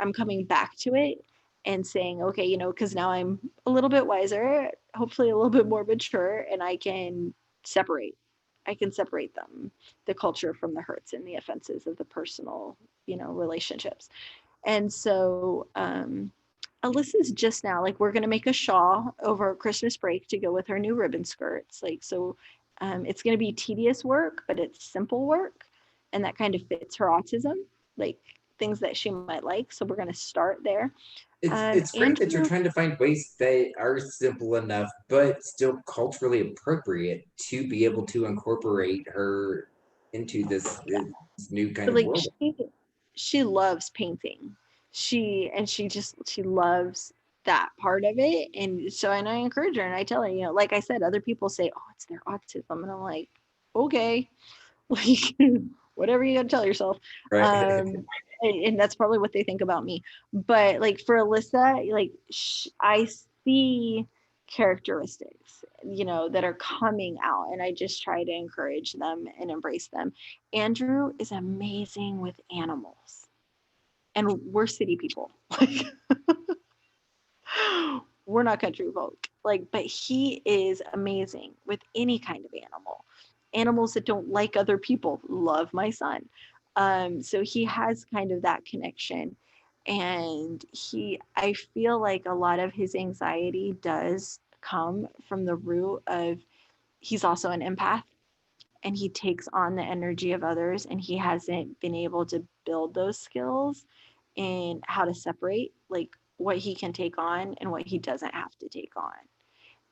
I'm coming back to it and saying, okay, because now I'm a little bit wiser, hopefully a little bit more mature, and separate. I can separate them, the culture from the hurts and the offenses of the personal, relationships. And so Alyssa's just now like we're gonna make a shawl over Christmas break to go with her new ribbon skirts. Like so, it's gonna be tedious work, but it's simple work, and that kind of fits her autism, like things that she might like. So we're gonna start there. It's great that you're Andrew, trying to find ways that are simple enough but still culturally appropriate to be able to incorporate her into this new kind but of like world. she loves painting. She loves that part of it. And so and I encourage her and I tell her, like I said, other people say, oh, it's their autism. And I'm like, okay, like whatever you gotta tell yourself. Right. And that's probably what they think about me. But like for Alyssa, like I see characteristics, that are coming out, and I just try to encourage them and embrace them. Andrew is amazing with animals, and we're city people. Like we're not country folk. Like, but he is amazing with any kind of animal. Animals that don't like other people love my son. So he has kind of that connection. And I feel like a lot of his anxiety does come from the root of he's also an empath, and he takes on the energy of others, and he hasn't been able to build those skills in how to separate like what he can take on and what he doesn't have to take on.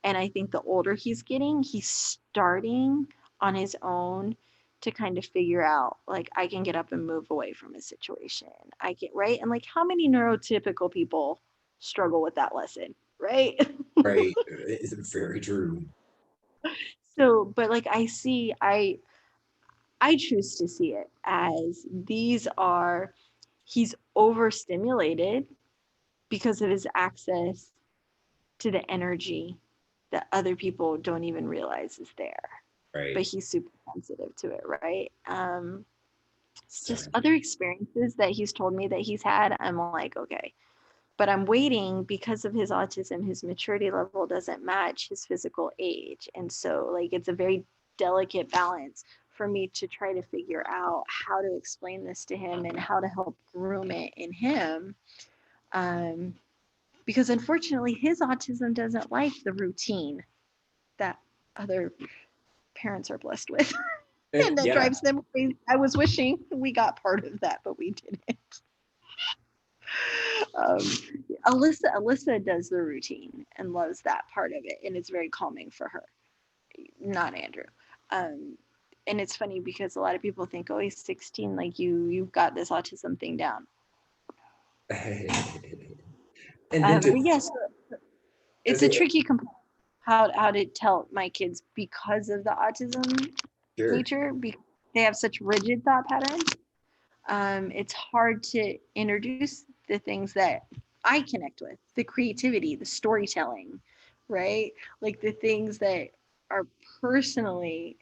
And I think the older he's getting, he's starting on his own to kind of figure out, like, I can get up and move away from a situation. I get right. And like, how many neurotypical people struggle with that lesson, right? Right. It's very true. So, but like, I choose to see it as these are, he's overstimulated because of his access to the energy that other people don't even realize is there. But Right. he's super sensitive to it, right? So Just other experiences that he's told me that he's had, I'm like, okay. But I'm waiting because of his autism, his maturity level doesn't match his physical age. And so, like, it's a very delicate balance for me to try to figure out how to explain this to him and how to help groom it in him. Um, because unfortunately, his autism doesn't like the routine that other parents are blessed with. And that yeah. drives them crazy. I was wishing we got part of that, but we didn't. Um, Alyssa does the routine and loves that part of it, and it's very calming for her. Not Andrew. Um, and it's funny because a lot of people think, oh, he's 16, like you've got this autism thing down. And then to But yes, it's as a it, tricky component. How to tell my kids because of the autism sure. nature, because they have such rigid thought patterns. It's hard to introduce the things that I connect with, the creativity, the storytelling, right? Like the things that are personally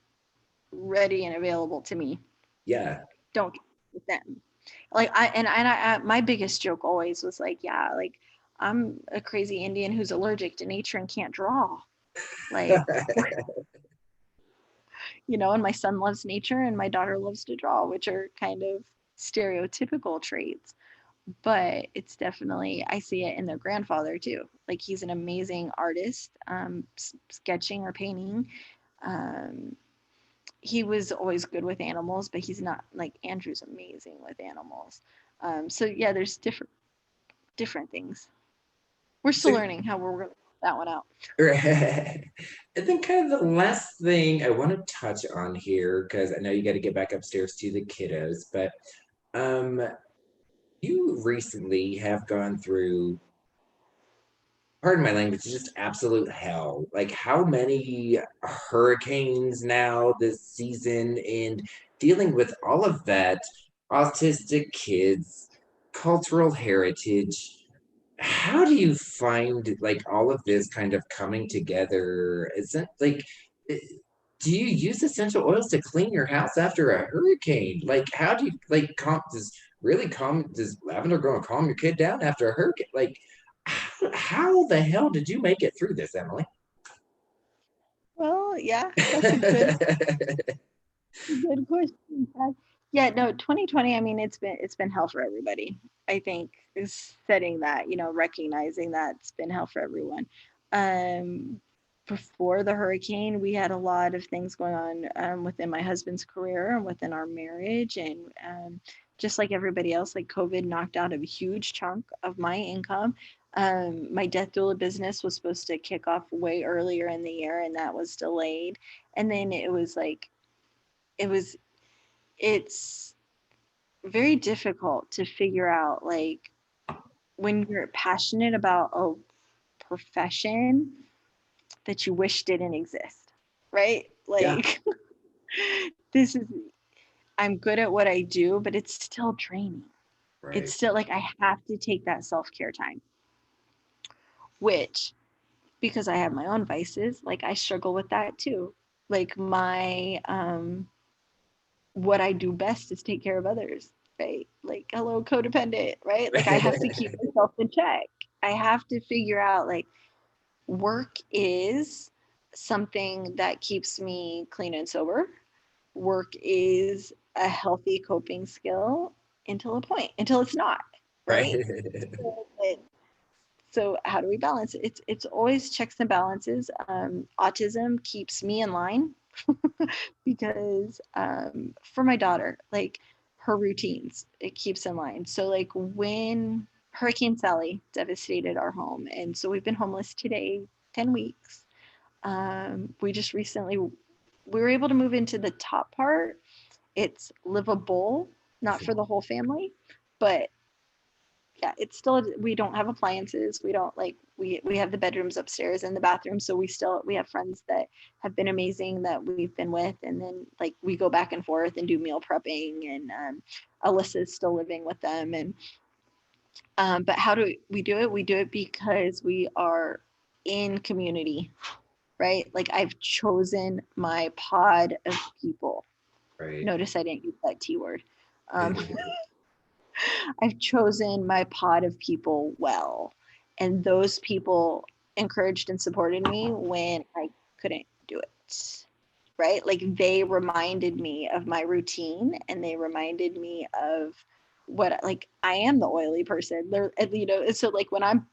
ready and available to me. Yeah. Don't get with them. Like my biggest joke always was like, yeah, like I'm a crazy Indian who's allergic to nature and can't draw. Like, and my son loves nature and my daughter loves to draw, which are kind of stereotypical traits. But it's definitely, I see it in their grandfather too. Like he's an amazing artist, sketching or painting. Um, he was always good with animals, but he's not like Andrew's amazing with animals. So yeah, there's different things. We're still So, learning how we're going to that one out. and then kind of the last thing I want to touch on here, because I know you got to get back upstairs to the kiddos, but um, you recently have gone through, pardon my language, just absolute hell. Like how many hurricanes now this season, and dealing with all of that, autistic kids, cultural heritage. How do you find like all of this kind of coming together? Isn't like do you use essential oils to clean your house after a hurricane? Like how do you like does lavender go calm your kid down after a hurricane? Like how the hell did you make it through this, Emily? Well, yeah, that's a good question. Yeah, no, 2020, I mean, it's been hell for everybody. I think is setting that, recognizing that it's been hell for everyone. Um, Before the hurricane, we had a lot of things going on within my husband's career and within our marriage, and just like everybody else, like COVID knocked out a huge chunk of my income. My death doula business was supposed to kick off way earlier in the year, and that was delayed. And then it was like it was it's very difficult to figure out, like, when you're passionate about a profession that you wish didn't exist, right? Yeah, Like this is, I'm good at what I do, but it's still draining. It's right. still like I have to take that self-care time, which, because I have my own vices, like I struggle with that too. Like my what I do best is take care of others, right? Like, hello, codependent, right? Like, I have to keep myself in check. I have to figure out, like, work is something that keeps me clean and sober. Work is a healthy coping skill until a point, until it's not, Right. right? So, So how do we balance? It's always checks and balances. Autism keeps me in line because for my daughter, like her routines, it keeps in line. So like when Hurricane Sally devastated our home, and so we've been homeless today 10 weeks. We just recently we were able to move into the top part. It's livable, not for the whole family, but yeah, it's still, we don't have appliances. We don't like, we have the bedrooms upstairs and the bathroom. So we have friends that have been amazing that we've been with. And then like we go back and forth and do meal prepping, and Alyssa's still living with them. And, but how do we do it? We do it because we are in community, right? Like I've chosen my pod of people. Right. Notice I didn't use that T word. Um, I've chosen my pod of people well, and those people encouraged and supported me when I couldn't do it. Right? Like they reminded me of my routine, and they reminded me of what, like I am the oily person. They're, you know, so like when I'm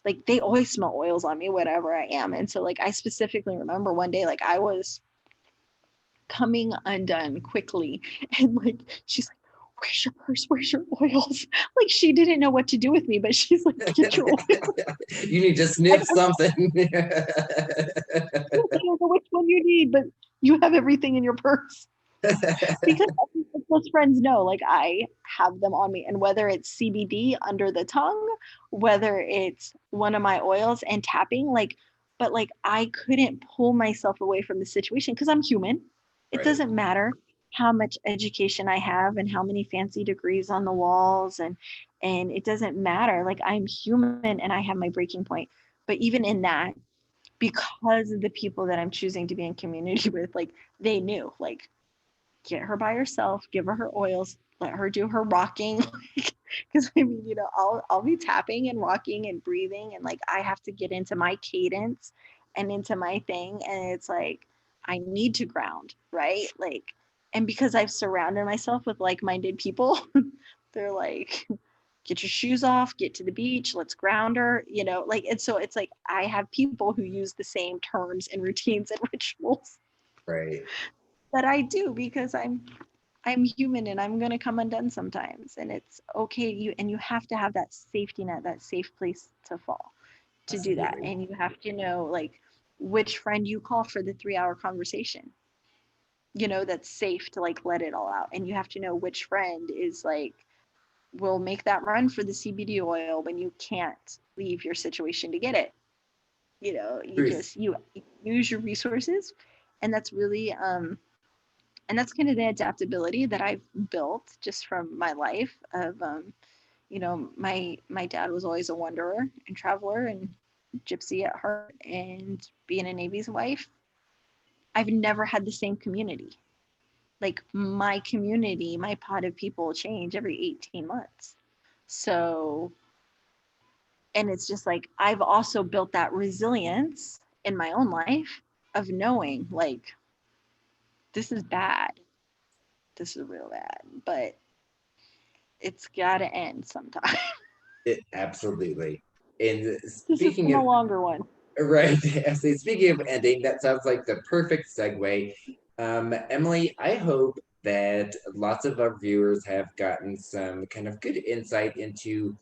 like, they always smell oils on me whatever I am. And so like I specifically remember one day, like I was coming undone quickly, and like she's like, where's your purse, where's your oils? Like she didn't know what to do with me, but she's like, get your oil. You need to I sniff something. don't know which one you need, but you have everything in your purse. Because close friends know, like I have them on me, and whether it's CBD under the tongue, whether it's one of my oils and tapping, like, but like I couldn't pull myself away from the situation because I'm human. It Right. doesn't matter how much education I have and how many fancy degrees on the walls, and it doesn't matter. Like I'm human and I have my breaking point. But even in that, because of the people that I'm choosing to be in community with, like they knew, like get her by herself, give her oils, let her do her rocking. Because I mean, you know, I'll be tapping and rocking and breathing, and like I have to get into my cadence and into my thing. And it's like I need to ground, right? Like, and because I've surrounded myself with like-minded people, they're like, get your shoes off, get to the beach, let's ground her, you know, like, and so it's like I have people who use the same terms and routines and rituals Right. that I do because I'm human and I'm gonna come undone sometimes, and it's okay. You have to have that safety net, that safe place to fall, to do that, Absolutely. and you have to know like which friend you call for the 3 hour conversation. You know that's safe to like let it all out, and you have to know which friend is like will make that run for the CBD oil when you can't leave your situation to get it. You know, Truth. you use your resources, and that's really and that's kind of the adaptability that I've built just from my life of you know, my dad was always a wanderer and traveler and gypsy at heart, and being a Navy's wife, I've never had the same community. Like my community, my pot of people change every 18 months. So, and it's just like I've also built that resilience in my own life of knowing like this is bad. This is real bad, but it's got to end sometime. Absolutely. And This has speaking been of, a longer one. right, so speaking of ending, that sounds like the perfect segue. Emily, I hope that lots of our viewers have gotten some kind of good insight into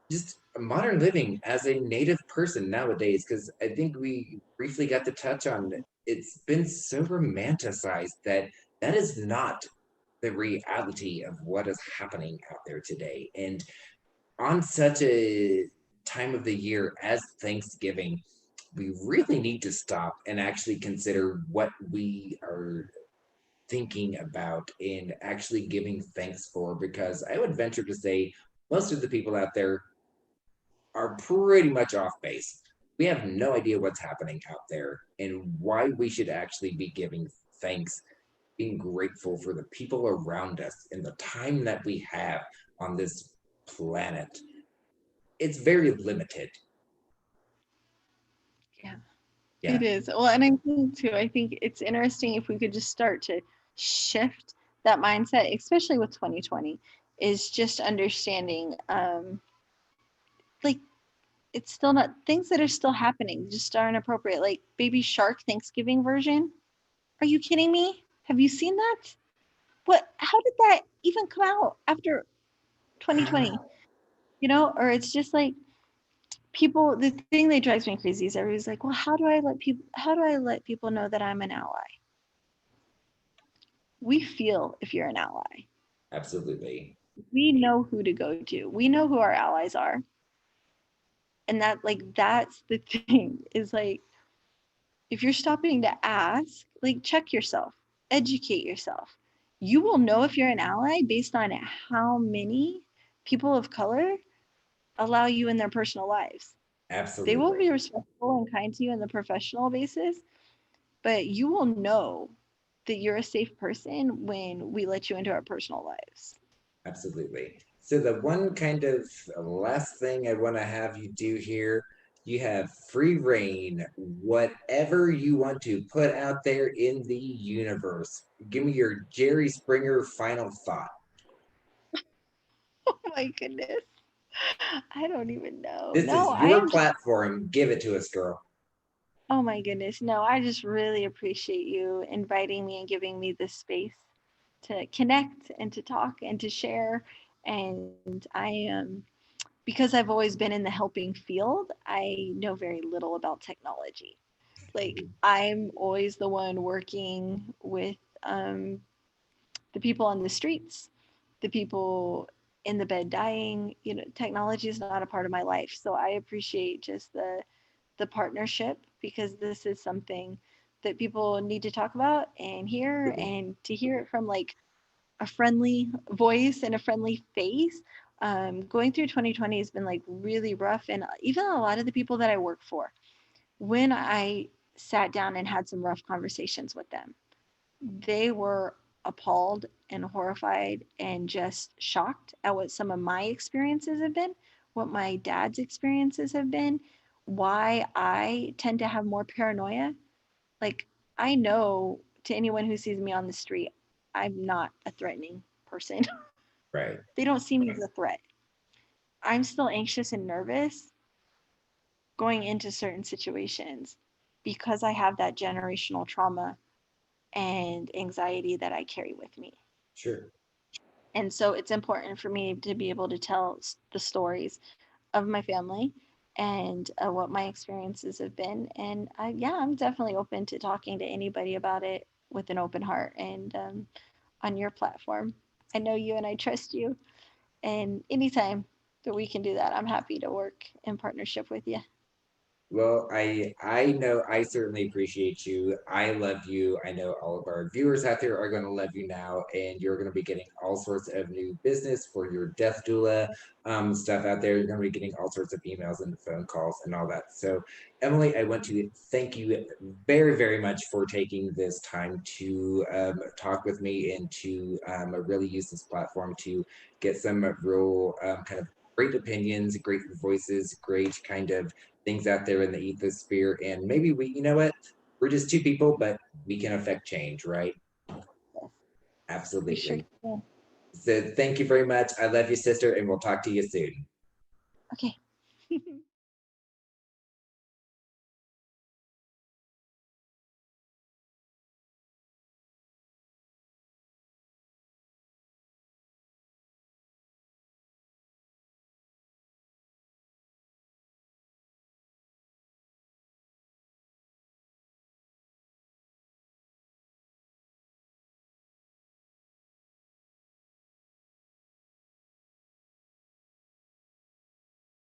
just modern living as a native person nowadays, because I think we briefly got to touch on it. It's been so romanticized that that is not the reality of what is happening out there today. And on such a time of the year as Thanksgiving, we really need to stop and actually consider what we are thinking about and actually giving thanks for, because I would venture to say most of the people out there are pretty much off base. We have no idea what's happening out there and why we should actually be giving thanks, being grateful for the people around us and the time that we have on this planet. It's very limited. Yeah, Yeah. it is. Well, and I think too, I think it's interesting if we could just start to shift that mindset, especially with 2020, is just understanding like it's still not things that are still happening, just aren't appropriate. Like Baby Shark Thanksgiving version. Are you kidding me? Have you seen that? What? How did that even come out after 2020? You know, or it's just like people. The thing that drives me crazy is everybody's like, well, how do I let people know that I'm an ally? We feel if you're an ally. Absolutely. We know who to go to. We know who our allies are. And that's the thing is like if you're stopping to ask, like check yourself, educate yourself. You will know if you're an ally based on how many people of color allow you in their personal lives. They will Absolutely. be respectful and kind to you on the professional basis, but you will know that you're a safe person when we let you into our personal lives. Absolutely. So the one kind of last thing I want to have you do here, you have free reign, whatever you want to put out there in the universe. Give me your Jerry Springer final thought. Oh my goodness. I don't even know. This No, is I your am just, platform. Give it to us, girl. oh my goodness. No, I just really appreciate you inviting me and giving me this space to connect and to talk and to share. And because I've always been in the helping field, I know very little about technology. Like, I'm always the one working with the people on the streets, the people in the bed dying. You know, technology is not a part of my life. So I appreciate just the partnership because this is something that people need to talk about and hear, and to hear it from like a friendly voice and a friendly face. Going through 2020 has been like really rough, and even a lot of the people that I work for, when I sat down and had some rough conversations with them, they were appalled and horrified and just shocked at what some of my experiences have been, what my dad's experiences have been, why I tend to have more paranoia. Like, I know to anyone who sees me on the street, I'm not a threatening person. Right. They don't see me as a threat. I'm still anxious and nervous going into certain situations because I have that generational trauma and anxiety that I carry with me. Sure. And so it's important for me to be able to tell the stories of my family and what my experiences have been. And yeah, I'm definitely open to talking to anybody about it with an open heart and on your platform. I know you and I trust you. And anytime that we can do that, I'm happy to work in partnership with you. Well, I know I certainly appreciate you. I love you. I know all of our viewers out there are going to love you now, and you're going to be getting all sorts of new business for your death doula stuff out there. You're going to be getting all sorts of emails and phone calls and all that. So, Emily, I want to thank you very, very much for taking this time to talk with me and to really use this platform to get some real kind of great opinions, great voices, great kind of things out there in the ethosphere. And maybe we, you know what, we're just two people, but we can affect change, right? Yes, we sure Absolutely. can. So thank you very much. I love you, sister, and we'll talk to you soon. Okay.